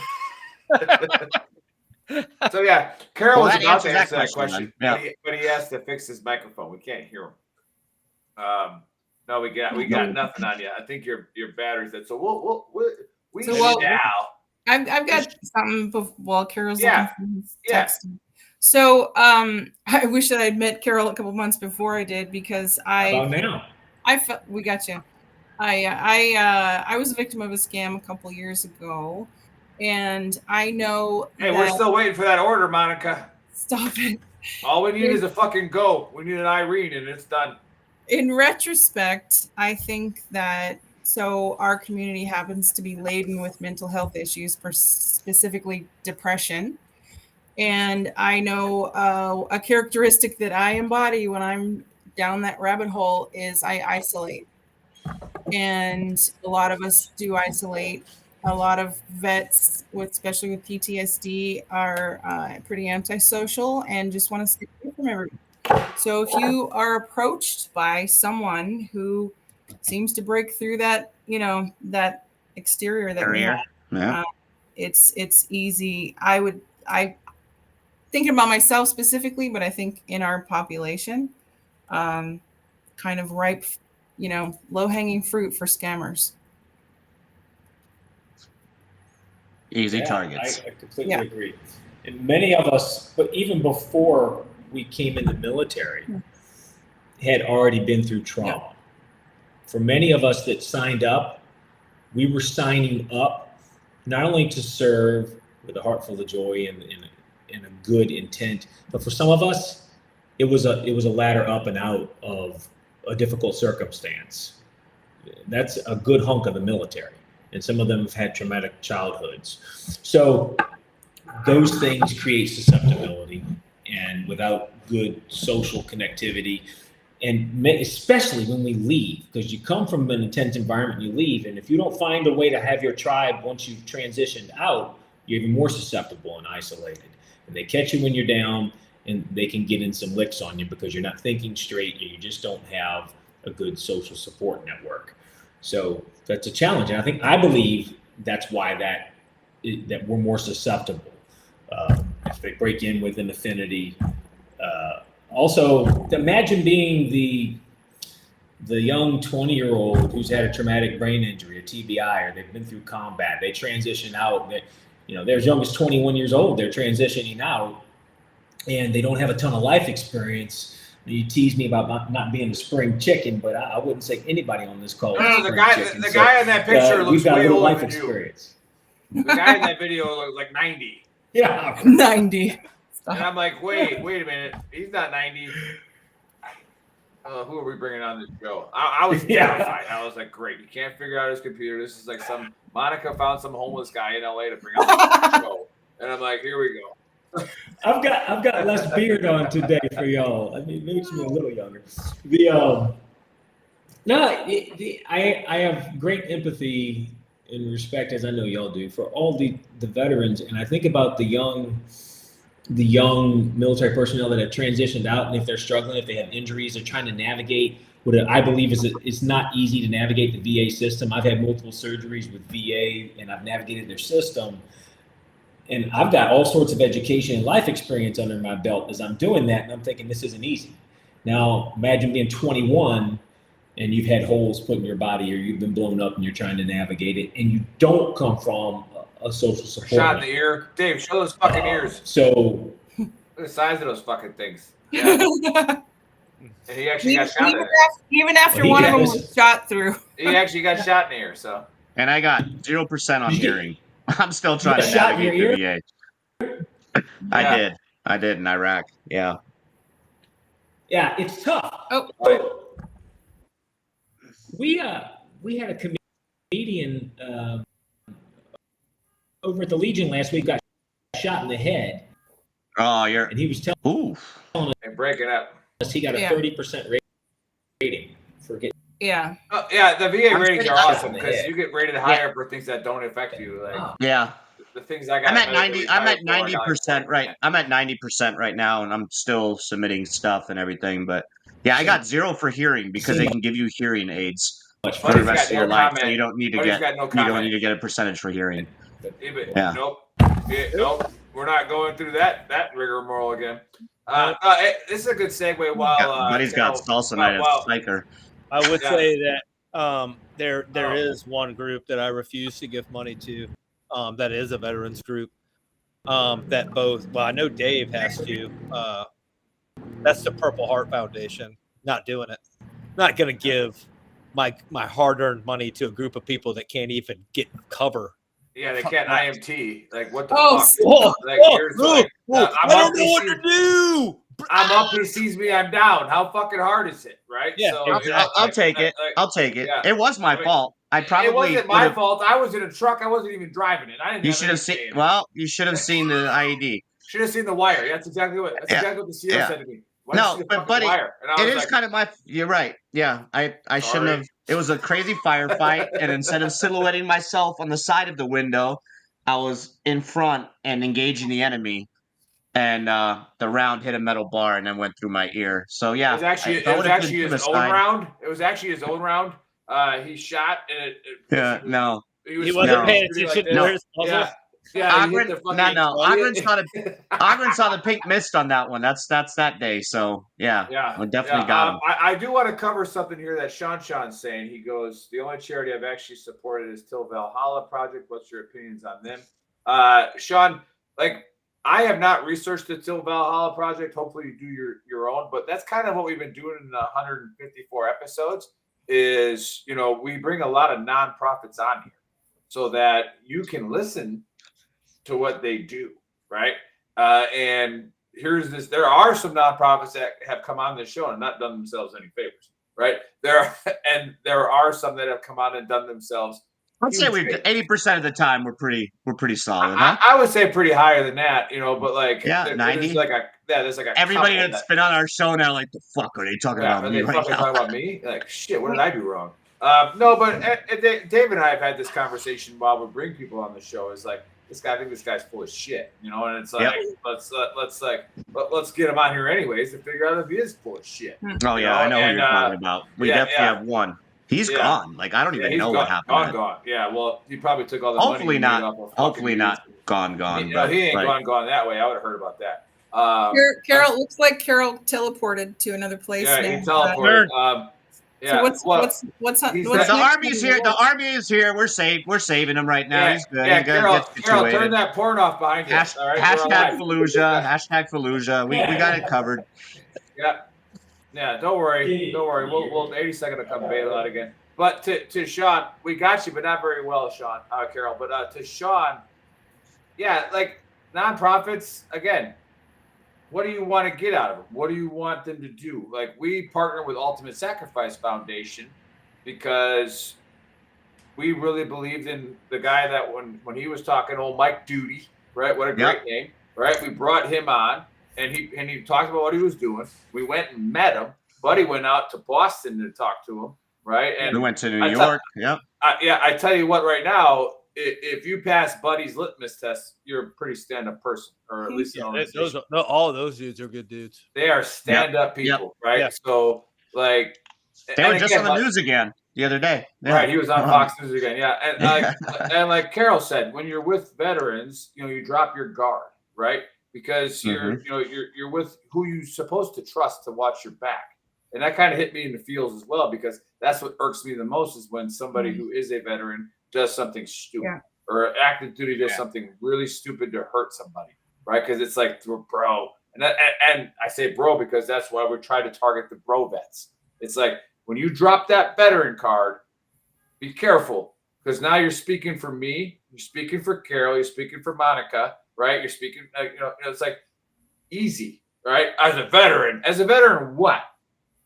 So Carol was about to answer that question, but he has to fix his microphone. We can't hear him. No, we got nothing on you. I think your battery's dead. So now. I've got something while Carol's looking for his text. So I wish that I'd met Carol a couple months before I did, because we got you. I was a victim of a scam a couple years ago, And I know Hey, we're still waiting for that order, Monica. Stop it. All we need is a fucking go. We need an Irene, and it's done. In retrospect, I think that our community happens to be laden with mental health issues, specifically depression. And I know a characteristic that I embody when I'm down that rabbit hole is I isolate. And a lot of us do isolate. A lot of vets, especially with PTSD, are pretty antisocial and just want to stay away from everybody. So if you are approached by someone who seems to break through that, that exterior that we have, it's easy. I thinking about myself specifically, but I think in our population, kind of ripe, low hanging fruit for scammers. Easy targets. I completely agree. And many of us, but even before we came in the military, had already been through trauma. For many of us that signed up, we were signing up not only to serve with a heart full of joy and a good intent, but for some of us, it was a ladder up and out of a difficult circumstance. That's a good hunk of the military, and some of them have had traumatic childhoods. So those things create susceptibility, and without good social connectivity, and especially when we leave, because you come from an intense environment, you leave, and if you don't find a way to have your tribe once you've transitioned out, you're even more susceptible and isolated. And they catch you when you're down, and they can get in some licks on you because you're not thinking straight, and you just don't have a good social support network. So that's a challenge, and I believe that's why that we're more susceptible if they break in with an affinity. Also, imagine being the young 20-year-old who's had a traumatic brain injury, a TBI, or they've been through combat. They transition out. They're as young as 21 years old. They're transitioning out, and they don't have a ton of life experience. You tease me about not being a spring chicken, but I wouldn't say anybody on this call. No, the guy in that picture looks way older life experience. The guy in that video looks like 90. Yeah, 90. And I'm like, wait a minute. He's not 90. Who are we bringing on this show? I was terrified. I was like, great. You can't figure out his computer. This is like Monica found some homeless guy in LA to bring on the show. And I'm like, here we go. I've got less beard on today for y'all. I mean, it makes me a little younger. I have great empathy and respect, as I know y'all do, for all the veterans. And I think about the young military personnel that have transitioned out, and if they're struggling, if they have injuries, they're trying to navigate what I believe is not easy to navigate the VA system. I've had multiple surgeries with VA, and I've navigated their system. And I've got all sorts of education and life experience under my belt as I'm doing that, and I'm thinking this isn't easy. Now, imagine being 21 and you've had holes put in your body, or you've been blown up and you're trying to navigate it, and you don't come from a social support. Shot in the ear. Dave, show those fucking ears. So look at the size of those fucking things. Yeah. And he actually got shot in it. Even after one of them was shot through. He actually got shot in the ear, so. And I got 0% on hearing. I'm still trying to navigate the VA. I did in Iraq. Yeah. Yeah, it's tough. Oh. We had a comedian over at the Legion last week, got shot in the head. Oh, and he was telling us and break it up. He got a 30% rating for getting. Yeah. Oh, yeah, the VA ratings are awesome because you get rated higher for things that don't affect you. Like the things I got. I'm at 90% right. I'm at 90% right now, and I'm still submitting stuff and everything. But yeah, I got 0 for hearing because they can give you hearing aids for the rest of your life, so you don't need to get a percentage for hearing. Yeah. Nope. Nope. We're not going through that rigmarole again. This is a good segue. While Buddy's got salsa night at Spiker. I would say that there is one group that I refuse to give money to. That is a veterans group. That both. Well, I know Dave has to. That's the Purple Heart Foundation. Not doing it. Not going to give my hard-earned money to a group of people that can't even get cover Yeah, they can't IMT. Like, what the Oh, fuck? Like, here's like, I don't know what to do. I'm up. He sees me. I'm down. How fucking hard is it, right? Yeah, So I'll take it. I'll take it. It was my fault. I probably it wasn't my fault. I was in a truck. I wasn't even driving it. I didn't. You should have seen. Well, you should have seen the IED. Should have seen the wire. That's exactly what. That's exactly what the CO said to me. Why didn't you see the fucking buddy, wire? And I it was is like, kind of my. You're right. Yeah, I shouldn't have. It was a crazy firefight, and instead of silhouetting myself on the side of the window, I was in front and engaging the enemy. And the round hit a metal bar and then went through my ear. So yeah, it was actually his own round. It was actually his own round. He shot and he wasn't paying attention to his muzzle. Yeah, Ogren saw the pink mist on that one. That's that day. So yeah, I definitely got him. I do want to cover something here that Sean's saying. He goes, the only charity I've actually supported is Till Valhalla Project. What's your opinions on them? Sean, like, I have not researched the Till Valhalla Project. Hopefully you do your own, but that's kind of what we've been doing in the 154 episodes is, we bring a lot of nonprofits on here so that you can listen to what they do, right? And here's this. There are some nonprofits that have come on this show and not done themselves any favors, right? There are some that have come on and done themselves. I'd say 80% of the time we're pretty solid. I would say pretty higher than that, but like 90. There's like a everybody that's been on our show now, like, the fuck are they talking about me right now? Talking about me? Like, shit, what did I do wrong? No, but Dave and I have had this conversation while we bring people on the show. Is like, I think this guy's full of shit, and it's like, let's get him on here anyways to figure out if he is full of shit. Oh yeah, I know who you're talking about. We definitely have one. He's gone. Like, I don't even know what happened. Gone. Yeah, well, he probably took all the hopefully money. Hopefully not gone. He ain't gone that way. I would have heard about that. Carol looks like Carol teleported to another place. Yeah, he teleported. Yeah. So what's the army's here? The army is here. We're saving him right now. He's good. Yeah, Carol, turn that porn off behind you. Hashtag Fallujah. We got it covered. Yeah. Yeah, don't worry. We'll 80 seconds to come bail out again. But to Sean, we got you, but not very well, Sean, Carol. But to Sean, like, nonprofits, again, what do you want to get out of them? What do you want them to do? Like, we partner with Ultimate Sacrifice Foundation because we really believed in the guy that when he was talking, old Mike Duty, right? What a great name, right? We brought him on. And he talked about what he was doing. We went and met him. Buddy went out to Boston to talk to him, right? And we went to New York. I tell you what, right now, if you pass Buddy's litmus test, you're a pretty stand-up person, or at least all of those dudes are good dudes. They are stand-up people, right? Yeah. So, like, they were just on the news again the other day. Yeah. Right, he was on Fox News again. Yeah, and like Carol said, when you're with veterans, you drop your guard, right? Because you're with who you're supposed to trust to watch your back. And that kind of hit me in the feels as well, because that's what irks me the most is when somebody who is a veteran does something stupid or active duty does something really stupid to hurt somebody, right? Because it's like, bro. And I say bro because that's why we try to target the bro vets. It's like, when you drop that veteran card, be careful, because now you're speaking for me, you're speaking for Carol, you're speaking for Monica, right? You're speaking, it's like easy, right? As a veteran, what,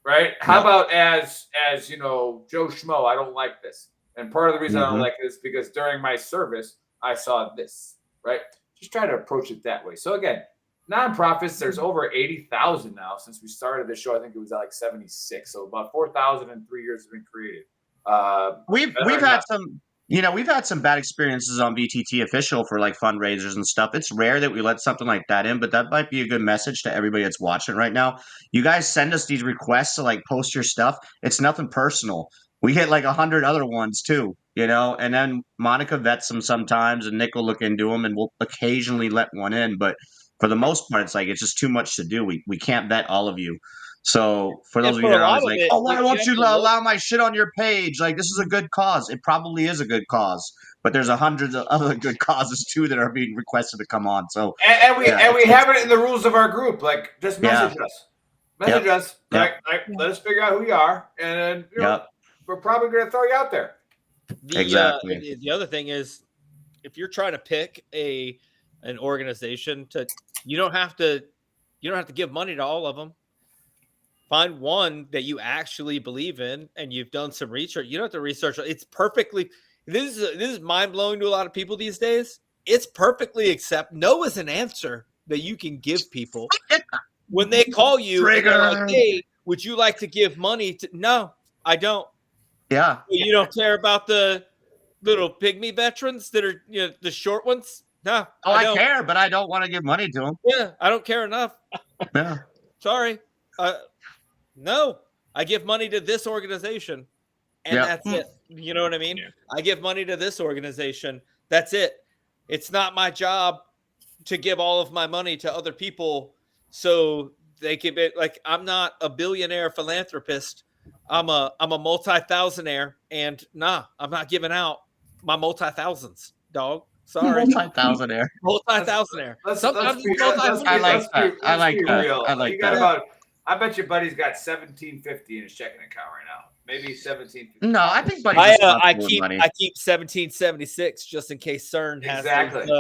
right? How about as Joe Schmo? I don't like this, and part of the reason I don't like this is because during my service I saw this, right? Just try to approach it that way. So again, nonprofits, there's over 80,000 now since we started the show. I think it was at like 76, so about 4,000 in 3 years have been created. We've had some. We've had some bad experiences on VTT official for like fundraisers and stuff. It's rare that we let something like that in, but that might be a good message to everybody that's watching right now. You guys send us these requests to like post your stuff. It's nothing personal. We hit like 100 other ones too, and then Monica vets them sometimes and Nick will look into them and we'll occasionally let one in. But for the most part, it's just too much to do. We can't vet all of you. So for those of you that are always like, why won't you allow my shit on your page? Like, this is a good cause. It probably is a good cause, but there's 100 of other good causes too that are being requested to come on. So and we have it in the rules of our group. Like, just message us. Message us. Like, let us figure out who you are, and then we're probably going to throw you out there. Exactly. The other thing is, if you're trying to pick an organization you don't have to give money to all of them. Find one that you actually believe in and you've done some research. You don't have to research. It's perfectly, this is mind blowing to a lot of people these days. It's perfectly no is an answer that you can give people when they call you and they're like, hey, would you like to give money to? No, I don't. Yeah. You don't care about the little pygmy veterans that are, the short ones? No. I care, but I don't want to give money to them. Yeah, I don't care enough. Yeah. Sorry. No, I give money to this organization and that's it. You know what I mean? Yeah. I give money to this organization. That's it. It's not my job to give all of my money to other people so they can be like, I'm not a billionaire philanthropist. I'm a multi-thousandaire, and I'm not giving out my multi-thousands, dog. Sorry. Multi-thousandaire. Multi-thousandaire. Sometimes I like that. I like that. Real. I like you got that. About, I bet your buddy's got $17.50 in his checking account right now. Maybe $17.50. No, I think Buddy I keep $17.76 just in case CERN has exactly. His, there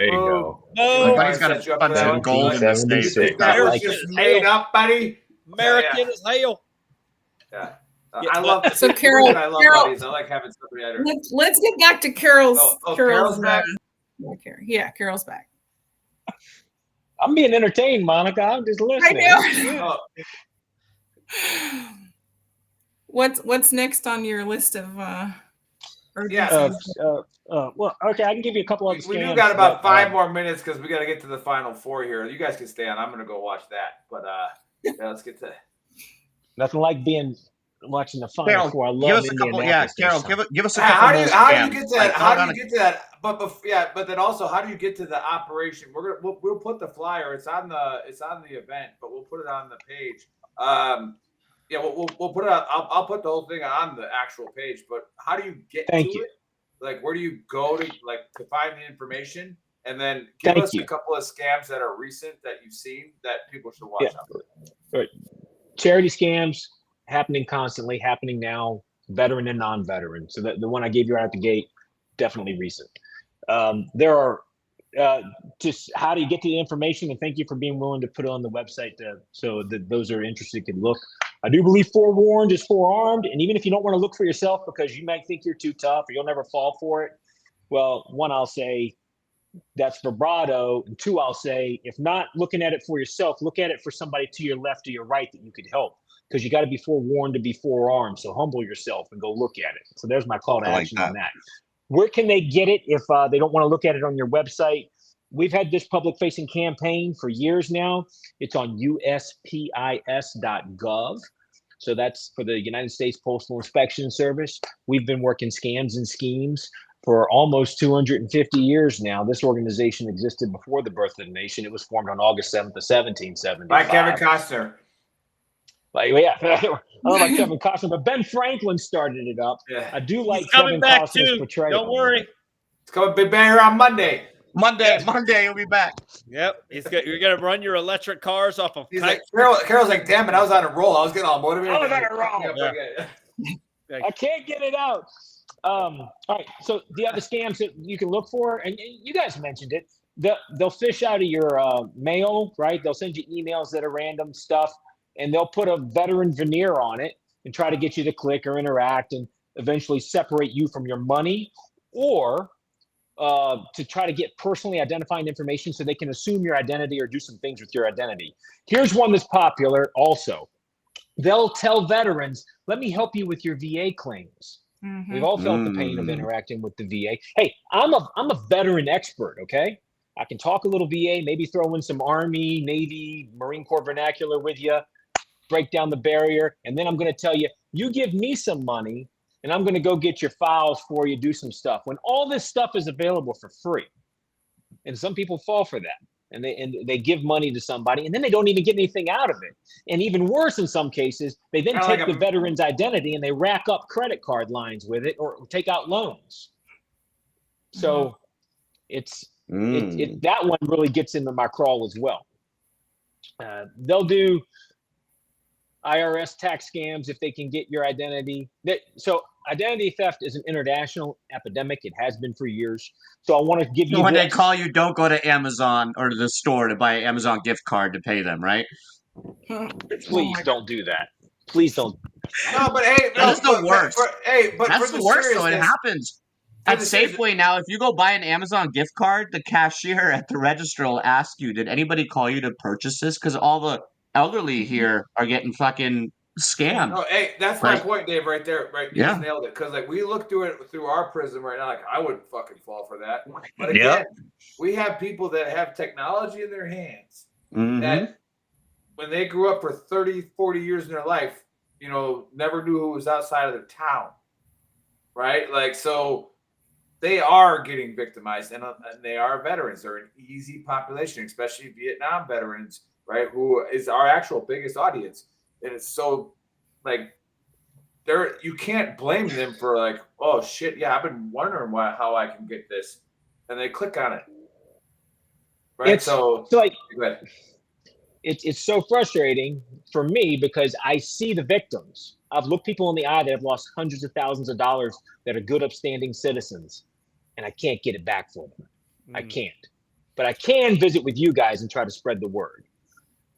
you go. No, Buddy's got a bunch of gold in the state. That was just made up, buddy. American as hell. Yeah. I love so Carol. I love Carol, buddies. I like having somebody. Let's get back to Carol's. Carol's back. Yeah, Carol's back. I'm being entertained, Monica. I'm just listening. I know. What's next on your list of? Well, okay, I can give you a couple of. We do got about 5 more minutes because we got to get to the final 4 here. You guys can stay on. I'm going to go watch that, but yeah, let's get to. Nothing like watching the final 4. I love give us a couple. Yeah, Carol, give us a couple. How do you get to that? How do you get to that? But then also, how do you get to the operation? We'll put the flyer. It's on the event, but we'll put it on the page. Yeah, we'll put it on. I'll put the whole thing on the actual page. But how do you get to it? Like, where do you go to find the information? And then give us a couple of scams that are recent that you've seen that people should watch out for. Right. Charity scams happening constantly, happening now, veteran and non-veteran. So the one I gave you right out the gate, definitely recent. There are just how do you get to the information? And thank you for being willing to put it on the website so that those who are interested can look. I do believe forewarned is forearmed. And even if you don't want to look for yourself because you might think you're too tough or you'll never fall for it, well, one, I'll say that's vibrato. And 2, I'll say, if not looking at it for yourself, look at it for somebody to your left or your right that you could help. Because you got to be forewarned to be forearmed. So humble yourself and go look at it. So there's my call to action on that. Where can they get it if they don't want to look at it on your website? We've had this public-facing campaign for years now. It's on USPIS.gov. So that's for the United States Postal Inspection Service. We've been working scams and schemes for almost 250 years now. This organization existed before the birth of the nation. It was formed on August 7th of 1775. By Kevin Costner. I don't like Kevin Costner, but Ben Franklin started it up. Yeah. I do like Kevin Costner's portrayal. Don't worry. It's going to be better on Monday. Monday, he'll be back. Yep. You're going to run your electric cars off of. He's like, Carol's like, damn it, I was on a roll. I was getting all motivated. I was on a roll. Yeah. I can't get it out. All right. So the other scams that you can look for, and you guys mentioned it, they'll fish out of your mail, right? They'll send you emails that are random stuff, and they'll put a veteran veneer on it and try to get you to click or interact and eventually separate you from your money, or to try to get personally identifying information so they can assume your identity or do some things with your identity. Here's one that's popular also. They'll tell veterans, let me help you with your VA claims. Mm-hmm. We've all felt the pain of interacting with the VA. Hey, I'm a veteran expert, okay? I can talk a little VA, maybe throw in some Army, Navy, Marine Corps vernacular with you, break down the barrier, and then I'm going to tell you, you give me some money, and I'm going to go get your files for you, do some stuff. When all this stuff is available for free, and some people fall for that, and they give money to somebody, and then they don't even get anything out of it. And even worse, in some cases, they then take the veteran's identity and they rack up credit card lines with it or take out loans. So that one really gets into my crawl as well. They'll do. IRS tax scams if they can get your identity. So identity theft is an international epidemic. It has been for years. So I want to give So you when they this. call you, don't go to Amazon or to the store to buy an Amazon gift card to pay them, right? Please don't do that. Please don't. No, but hey, That is the worst. But That's for the the worst, though. It seriousness, happens. for At the serious- Safeway now, if you go buy an Amazon gift card, the cashier at the register will ask you, did anybody call you to purchase this? Because all the elderly here are getting fucking scammed. No, hey, that's my point, Dave, right there. Right, you just nailed it. Because like we look through it through our prism right now, like I wouldn't fucking fall for that. But again, we have people that have technology in their hands that when they grew up for 30, 40 years in their life, you know, never knew who was outside of their town. Right? Like, so they are getting victimized and they are veterans. They're an easy population, especially Vietnam veterans, right? Who is our actual biggest audience. And it's so like you can't blame them for like, oh shit, yeah, I've been wondering how I can get this. And they click on it. Right. So like go ahead. It's so frustrating for me because I see the victims. I've looked people in the eye that have lost hundreds of thousands of dollars that are good, upstanding citizens, and I can't get it back for them. I can't. But I can visit with you guys and try to spread the word.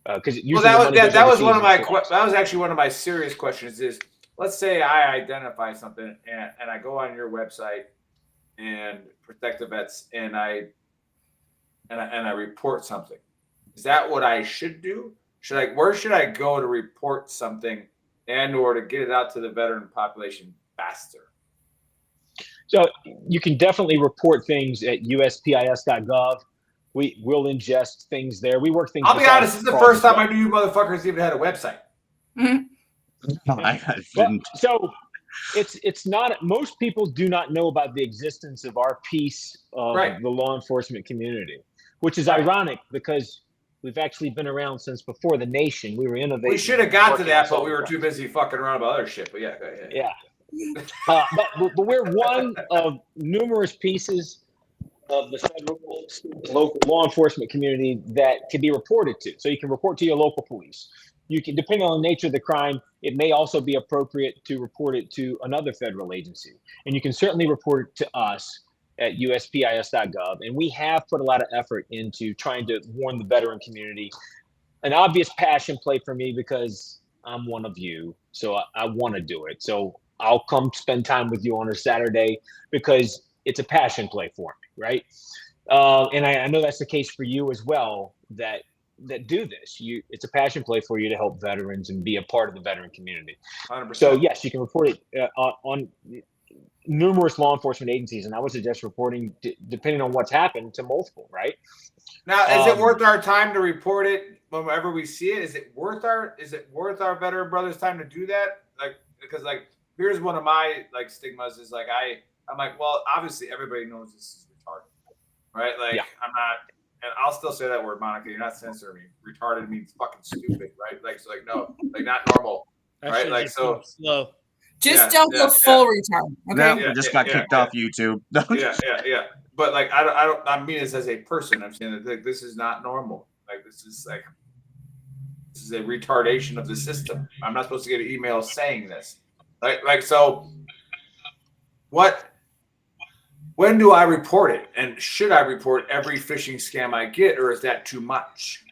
Because that was one of my that was actually one of my serious questions. Is let's say I identify something and I go on your website and Protect the Vets and I report something. Is that what I should do? Where should I go to report something and or to get it out to the veteran population faster? So you can definitely report things at USPIS.gov. We will ingest things there. We work things. I'll be honest, this is the first time I knew you motherfuckers even had a website. So it's not. Most people do not know about the existence of our piece of the law enforcement community, which is ironic because we've actually been around since before the nation. We were innovating. We should have got to that, but we were too busy fucking around about other shit. But yeah, go ahead. Yeah. But we're one of numerous pieces of the federal, local law enforcement community that can be reported to. So you can report to your local police. You can, depending on the nature of the crime, it may also be appropriate to report it to another federal agency. And you can certainly report it to us at USPIS.gov. And we have put a lot of effort into trying to warn the veteran community. An obvious passion play for me because I'm one of you. So I want to do it. So I'll come spend time with you on a Saturday because it's a passion play for me, right? And I know that's the case for you as well, that do this. It's a passion play for you to help veterans and be a part of the veteran community. 100%. So yes, you can report it on numerous law enforcement agencies, and I would suggest reporting, depending on what's happened, to multiple, right? Now, is it worth our time to report it whenever we see it? Is it worth our veteran brothers' time to do that? Like, because like here's one of my like stigmas is like I'm like, well, obviously everybody knows this is retarded, right? Like I'm not, and I'll still say that word, Monica. You're not censoring me. Retarded means fucking stupid, right? Like, so like no, like not normal, right? Like so slow. Just don't go full retard. Okay. No, just got kicked off YouTube. yeah. But like I mean this as a person. I'm saying that like, this is not normal. Like this is a retardation of the system. I'm not supposed to get an email saying this. Like so when do I report it? And should I report every phishing scam I get, or is that too much?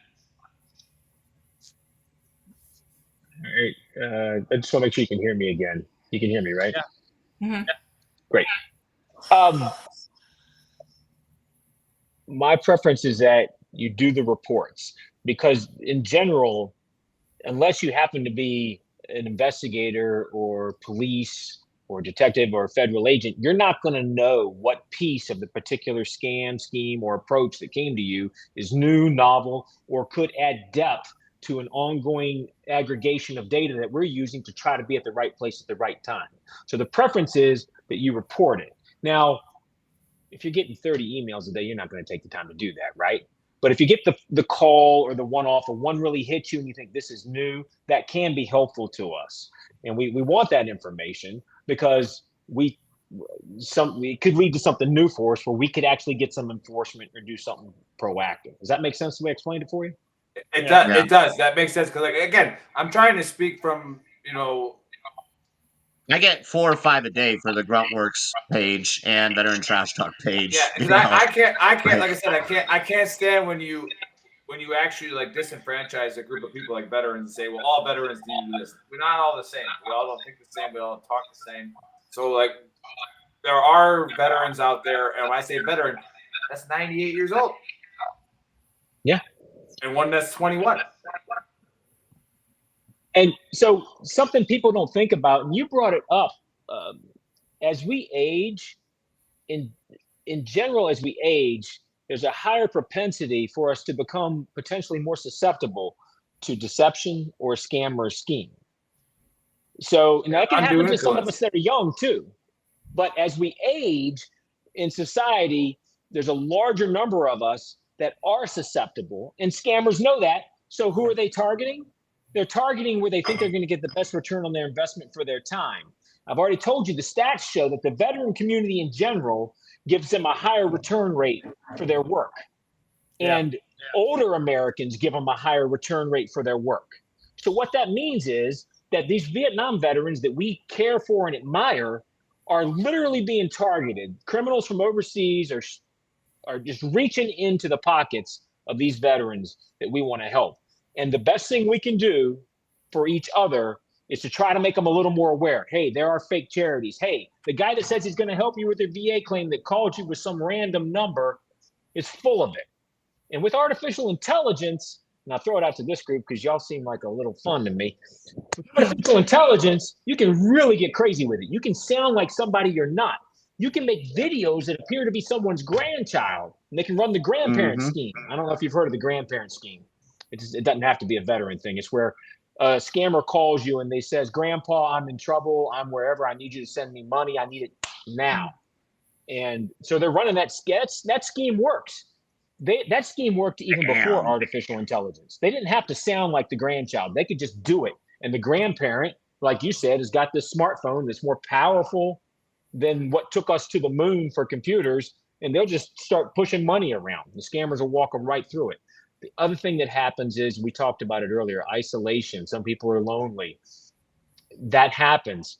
All right. I just want to make sure you can hear me again. You can hear me, right? Yeah. Mm-hmm. Great. My preference is that you do the reports because in general, unless you happen to be an investigator or police or detective or a federal agent, you're not going to know what piece of the particular scam, scheme, or approach that came to you is new, novel, or could add depth to an ongoing aggregation of data that we're using to try to be at the right place at the right time. So the preference is that you report it. Now, if you're getting 30 emails a day, you're not going to take the time to do that, right? But if you get the call or the one-off, or one really hits you and you think this is new, that can be helpful to us. And we want that information because it could lead to something new for us where we could actually get some enforcement or do something proactive. Does that make sense the way I explained it for you? It does. It does. That makes sense. Because, like, again, I'm trying to speak from, I get 4 or 5 a day for the Gruntworks page and Veteran Trash Talk page. yeah. Because I can't. Like I said, I can't stand when you actually like disenfranchise a group of people like veterans and say, well, all veterans do this. We're not all the same. We all don't think the same. We all don't talk the same. So, like, there are veterans out there, and when I say veteran, that's 98 years old. Yeah. And one that's 21. And so something people don't think about, and you brought it up, as we age, in general, as we age, there's a higher propensity for us to become potentially more susceptible to deception or scam or scheme. So now that can happen to some of us that are young too. But as we age in society, there's a larger number of us that are susceptible, and scammers know that. So who are they targeting? They're targeting where they think they're going to get the best return on their investment for their time. I've already told you the stats show that the veteran community in general gives them a higher return rate for their work. And older Americans give them a higher return rate for their work. So what that means is that these Vietnam veterans that we care for and admire are literally being targeted. Criminals from overseas are just reaching into the pockets of these veterans that we want to help. And the best thing we can do for each other is to try to make them a little more aware. Hey, there are fake charities. Hey, the guy that says he's going to help you with your VA claim that called you with some random number is full of it. And with artificial intelligence, and I'll throw it out to this group because y'all seem like a little fun to me. With artificial intelligence, you can really get crazy with it. You can sound like somebody you're not. You can make videos that appear to be someone's grandchild, and they can run the grandparent scheme. I don't know if you've heard of the grandparent scheme. It doesn't have to be a veteran thing. It's where a scammer calls you and they says, Grandpa, I'm in trouble. I'm wherever. I need you to send me money. I need it now. And so they're running that sketch. That scheme works. That scheme worked even before artificial intelligence. They didn't have to sound like the grandchild. They could just do it. And the grandparent, like you said, has got this smartphone that's more powerful than what took us to the moon for computers. And they'll just start pushing money around. The scammers will walk them right through it. The other thing that happens is, we talked about it earlier, isolation. Some people are lonely. That happens.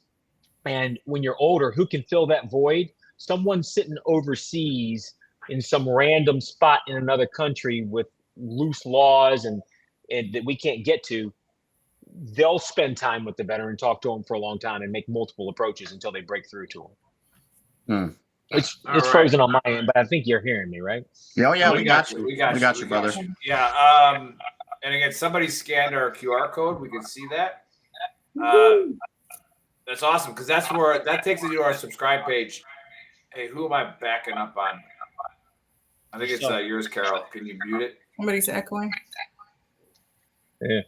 And when you're older, who can fill that void? Someone sitting overseas in some random spot in another country with loose laws and that we can't get to. They'll spend time with the veteran, talk to them for a long time, and make multiple approaches until they break through to them. It's frozen on my end, but I think you're hearing me, right? Oh, yeah, we got you. We got you, brother. Yeah. And again, somebody scanned our QR code. We can see that. That's awesome, because that takes you to our subscribe page. Hey, who am I backing up on? I think it's yours, Carol. Can you mute it? Somebody's echoing. Yeah.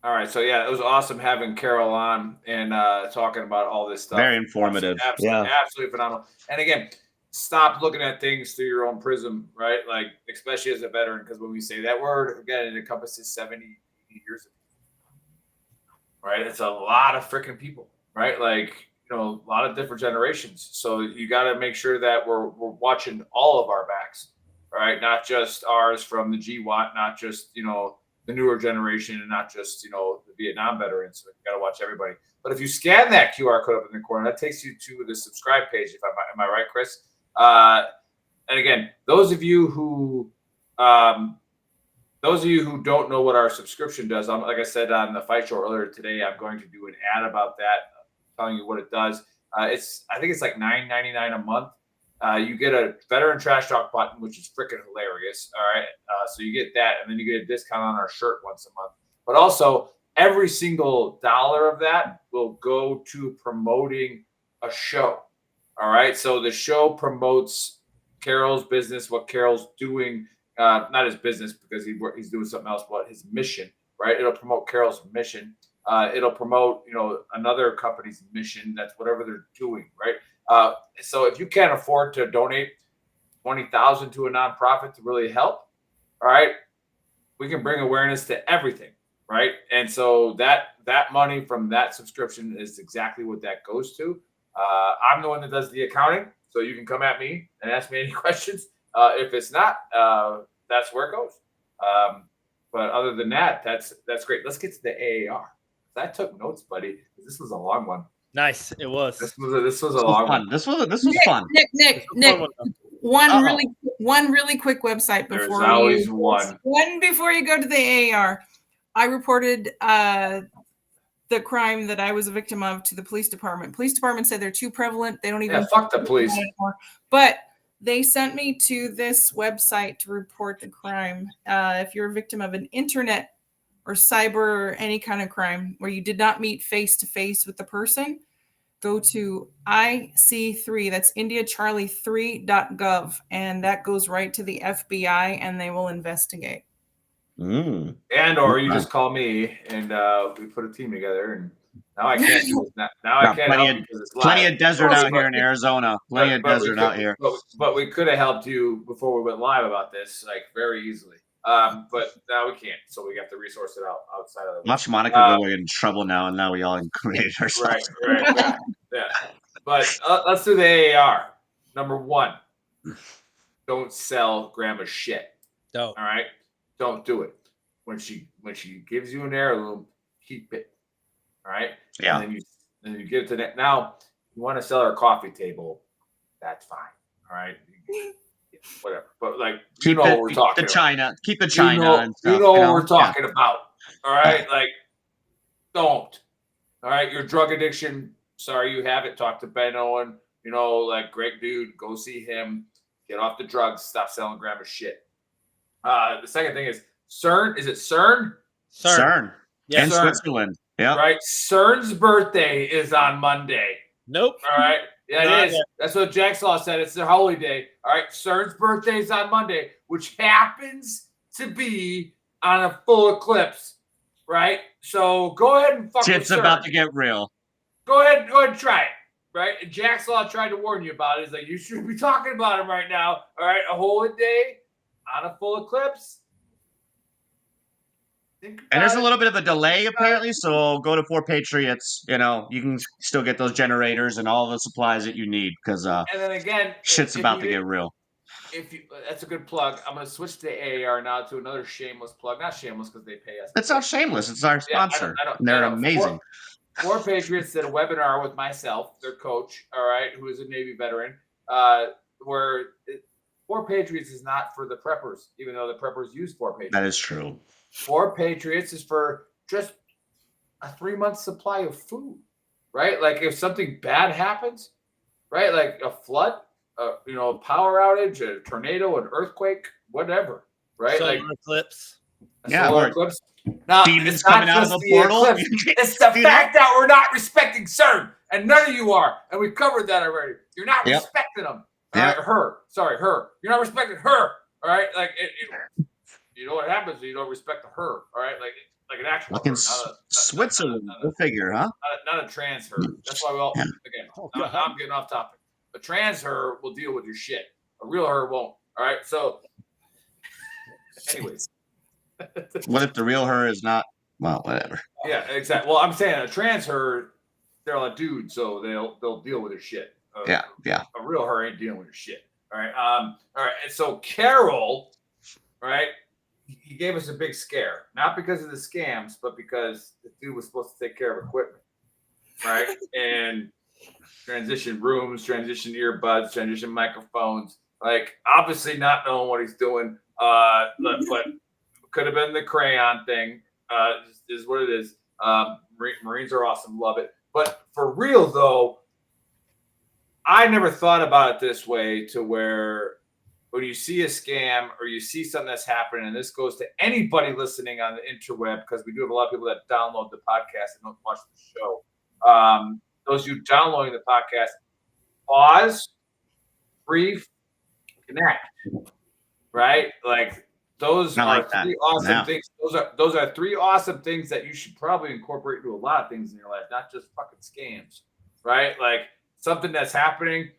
All right. So, yeah, it was awesome having Carol on and talking about all this stuff. Very informative. Absolutely phenomenal. And again, stop looking at things through your own prism, right? Like, especially as a veteran, because when we say that word, again, it encompasses 70, 80 years. Right? It's a lot of freaking people, right? Like, a lot of different generations. So you got to make sure that we're watching all of our backs, right? Not just ours from the GWAT, not just, the newer generation, and not just, the Vietnam veterans. So you got to watch everybody. But if you scan that QR code up in the corner, that takes you to the subscribe page. Am I right, Chris? And again, those of you who don't know what our subscription does, like I said on the fight show earlier today, I'm going to do an ad about that, telling you what it does. I think it's like $9.99 a month. You get a Veteran Trash Talk button, which is freaking hilarious. All right. So you get that, and then you get a discount on our shirt once a month. But also, every single dollar of that will go to promoting a show. All right. So the show promotes Carol's business, what Carol's doing, not his business because he's doing something else, but his mission, right? It'll promote Carol's mission. It'll promote, another company's mission. That's whatever they're doing, right? So if you can't afford to donate $20,000 to a nonprofit to really help, all right, we can bring awareness to everything, right? And so that money from that subscription is exactly what that goes to. I'm the one that does the accounting, so you can come at me and ask me any questions. If it's not, that's where it goes. But other than that, that's great. Let's get to the AAR. I took notes, buddy. This was a long one. Nice. It was. This was a long one. This was fun. Nick, one really quick website There's before always you one before you go to the AAR. I reported the crime that I was a victim of to the police department. Police department said they're too prevalent. They don't even fuck the police anymore. But they sent me to this website to report the crime. If you're a victim of an internet or cyber or any kind of crime where you did not meet face to face with the person, go to IC3, that's IndiaCharlie3.gov, and that goes right to the FBI, and they will investigate. And or you just call me, and we put a team together. And now I can't do this. Now I can't help you because it's live. Plenty of desert out here in Arizona. Plenty of desert out here. But we could have helped you before we went live about this, like very easily. But now we can't, so we have to resource it outside of the. Watch Monica go in trouble now, and now we all created ourselves. Right. Yeah. But let's do the AAR. Number 1, don't sell grandma's shit. Don't. All right, don't do it. When she gives you an heirloom, keep it. All right. Yeah. And then you give it to that. Now, you want to sell her a coffee table, that's fine. All right. Whatever, but like keep what we're talking the China, about. keep the China and stuff. You know what we're talking about. All right, like don't. All right, your drug addiction. Sorry, you have it. Talk to Ben Owen. Like great dude. Go see him. Get off the drugs. Stop selling grandma's shit. The second thing is CERN. Is it CERN? CERN. Yeah, in CERN. Switzerland. Yeah. Right. CERN's birthday is on Monday. Nope. All right. Yeah, it is. Yet. That's what Jacksaw said. It's their holy day. All right. CERN's birthday is on Monday, which happens to be on a full eclipse. Right. So go ahead and fuck Shit's with CERN. about to get real. Go ahead and try it. Right. And Jacksaw tried to warn you about it. He's like, you shouldn't be talking about him right now. All right. A holy day on a full eclipse. And there's a little bit of a delay apparently, so go to 4 Patriots. You can still get those generators and all the supplies that you need because and then again, shit's about to get real. That's a good plug. I'm going to switch to AAR now to another shameless plug. Not shameless because they pay us. It's not shameless. It's our sponsor. They're amazing. 4 Patriots did a webinar with myself, their coach, all right, who is a Navy veteran, where 4 Patriots is not for the preppers, even though the preppers use 4 Patriots. That is true. 4 Patriots is for just a 3-month supply of food, right? Like if something bad happens, right? Like a flood, a power outage, a tornado, an earthquake, whatever, right? Solar like eclipse. Solar eclipse. Now, demons coming out of the portal. It's the fact that we're not respecting CERN, and none of you are, and we've covered that already. You're not respecting them. All right, her. Sorry, her. You're not respecting her. All right, like you know what happens when you don't respect her. All right, like an actual. Fucking Switzerland. Go figure, huh? Not a trans her. That's why we all again. I'm getting off topic. A trans her will deal with your shit. A real her won't. All right, so. Anyways. What if the real her is not? Well, whatever. Yeah, exactly. Well, I'm saying a trans her, they're a dude, so they'll deal with her shit. Yeah. A real her ain't dealing with her shit. All right. All right. And so Carol, right? He gave us a big scare, not because of the scams, but because the dude was supposed to take care of equipment, right? And transition rooms, transition earbuds, transition microphones. Like obviously not knowing what he's doing. But could have been the crayon thing. Is what it is. Marines are awesome, love it. But for real though, I never thought about it this way to where when you see a scam or you see something that's happening, and this goes to anybody listening on the interweb, because we do have a lot of people that download the podcast and don't watch the show. Those of you downloading the podcast, pause, brief, connect, right? Like those are 3 awesome things. Those are 3 awesome things that you should probably incorporate into a lot of things in your life, not just fucking scams, right? Like something that's happening.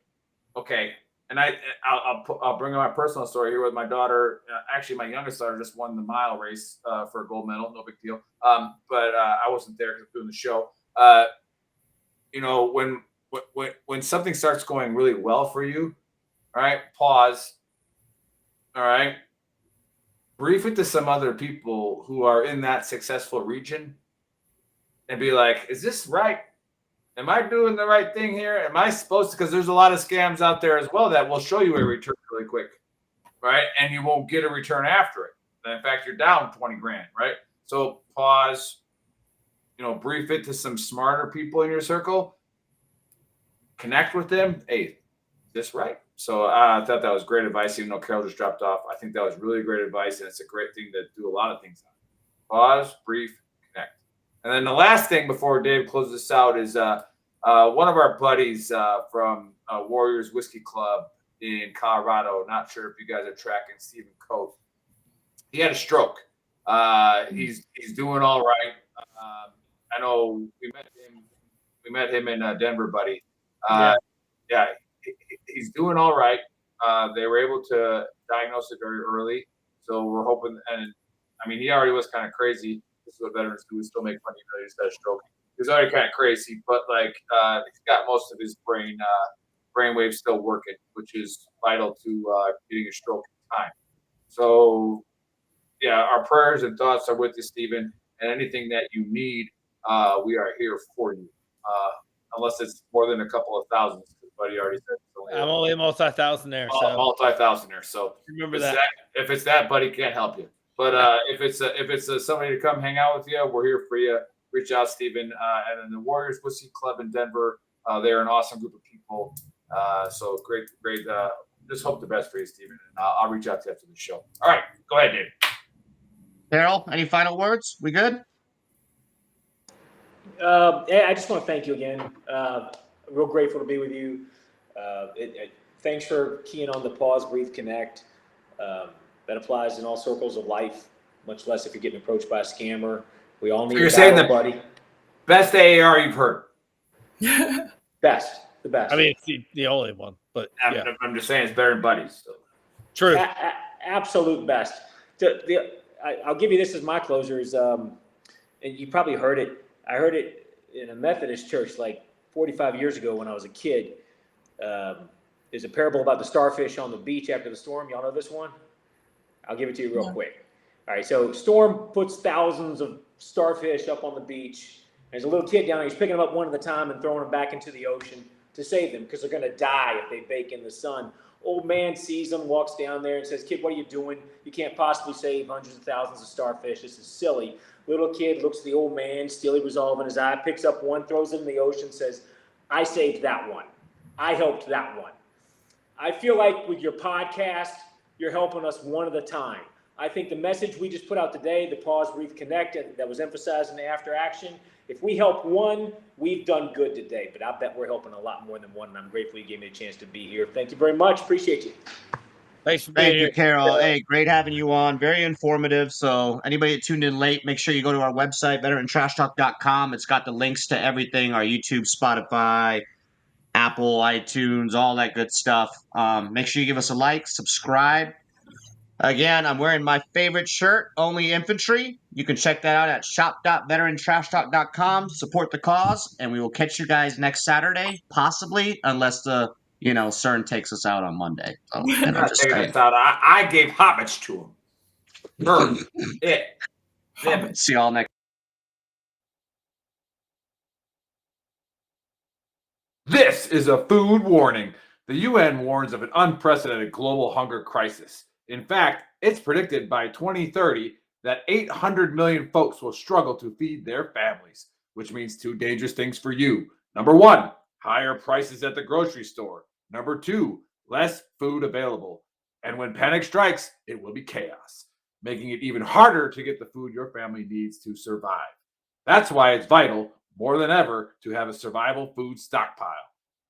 Okay. And I'll bring up my personal story here with my daughter. Actually, my youngest daughter just won the mile race for a gold medal. No big deal. But I wasn't there because I'm doing the show. When something starts going really well for you, all right, pause. All right. brief it to some other people who are in that successful region and be like, is this right? Am I doing the right thing here? Am I supposed to? Because there's a lot of scams out there as well that will show you a return really quick, right? And you won't get a return after it. And in fact, you're down 20 grand, right? So pause, brief it to some smarter people in your circle, connect with them. Hey, is this right? So I thought that was great advice, even though Carol just dropped off. I think that was really great advice, and it's a great thing to do a lot of things on. Pause, brief, connect. And then the last thing before Dave closes this out is one of our buddies from Warriors Whiskey Club in Colorado. Not sure if you guys are tracking Stephen Cope. He had a stroke. He's doing all right. I know we met him in Denver, buddy. Yeah, he's doing all right. They were able to diagnose it very early, so we're hoping. And I mean, he already was kind of crazy. This is what veterans do. We still make fun of him. He's got a stroke. He was already kind of crazy, but he's got most of his brain waves still working, which is vital to getting a stroke in time. So, yeah, our prayers and thoughts are with you, Stephen. And anything that you need, we are here for you. Unless it's more than a couple of thousands, buddy already said. I'm only a multi-thousandaire. Multi-thousandaire. So remember that. If it's that, buddy, can't help you. But if it's somebody to come hang out with you, we're here for you. Reach out, Stephen. And then the Warriors Whiskey Club in Denver, they're an awesome group of people. So great. Just hope the best for you, Stephen. And I'll reach out to you after the show. All right, go ahead, Dave. Carol, any final words? We good? I just want to thank you again. Real grateful to be with you. Thanks for keying on the pause, breathe, connect. That applies in all circles of life, much less if you're getting approached by a scammer. We all need. So you're saying the buddy. Best AAR you've heard. The best. I mean, it's the only one, but I'm just saying it's better than buddies. So. True. Absolute best. I'll give you this as my closers. And you probably heard it. I heard it in a Methodist church like 45 years ago when I was a kid. There's a parable about the starfish on the beach after the storm. Y'all know this one? I'll give it to you real quick. All right, so storm puts thousands of starfish up on the beach. There's a little kid down there. He's picking them up one at a time and throwing them back into the ocean to save them because they're going to die if they bake in the sun. Old man sees them, walks down there and says, "Kid, what are you doing? You can't possibly save hundreds of thousands of starfish. This is silly." Little kid looks at the old man, steely resolve in his eye, picks up one, throws it in the ocean, says, "I saved that one. I helped that one." I feel like with your podcast, you're helping us one at a time. I think the message we just put out today, the pause, breathe, connect, that was emphasized in the after action. If we help one, we've done good today. But I bet we're helping a lot more than one, and I'm grateful you gave me a chance to be here. Thank you very much. Appreciate you. Thanks for being here. Thank you, Carol. Hey, great having you on. Very informative. So anybody that tuned in late, make sure you go to our website, VeteranTrashTalk.com. It's got the links to everything, our YouTube, Spotify, Apple, iTunes, all that good stuff. Make sure you give us a like, subscribe. Again, I'm wearing my favorite shirt, Only Infantry. You can check that out at shop.veterantrashtalk.com. Support the cause, and we will catch you guys next Saturday, possibly, unless the CERN takes us out on Monday. So, I gave homage to him. See y'all next. This is a food warning. The UN warns of an unprecedented global hunger crisis. In fact, it's predicted by 2030 that 800 million folks will struggle to feed their families, which means two dangerous things for you. Number one, higher prices at the grocery store. Number two, less food available. And when panic strikes, it will be chaos, making it even harder to get the food your family needs to survive. That's why it's vital, more than ever, to have a survival food stockpile.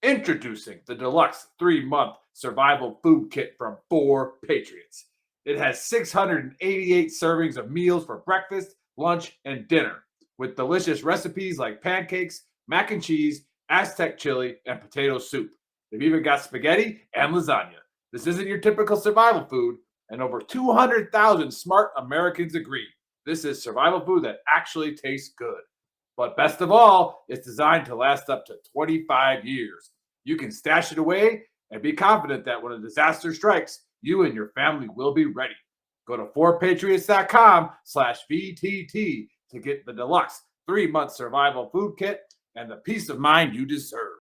Introducing the deluxe 3-month survival food kit from 4 Patriots. It has 688 servings of meals for breakfast, lunch, and dinner, with delicious recipes like pancakes, mac and cheese, Aztec chili, and potato soup. They've even got spaghetti and lasagna. This isn't your typical survival food, and over 200,000 smart Americans agree. This is survival food that actually tastes good. But best of all, it's designed to last up to 25 years. You can stash it away and be confident that when a disaster strikes, you and your family will be ready. Go to 4patriots.com/VTT to get the deluxe 3-month survival food kit and the peace of mind you deserve.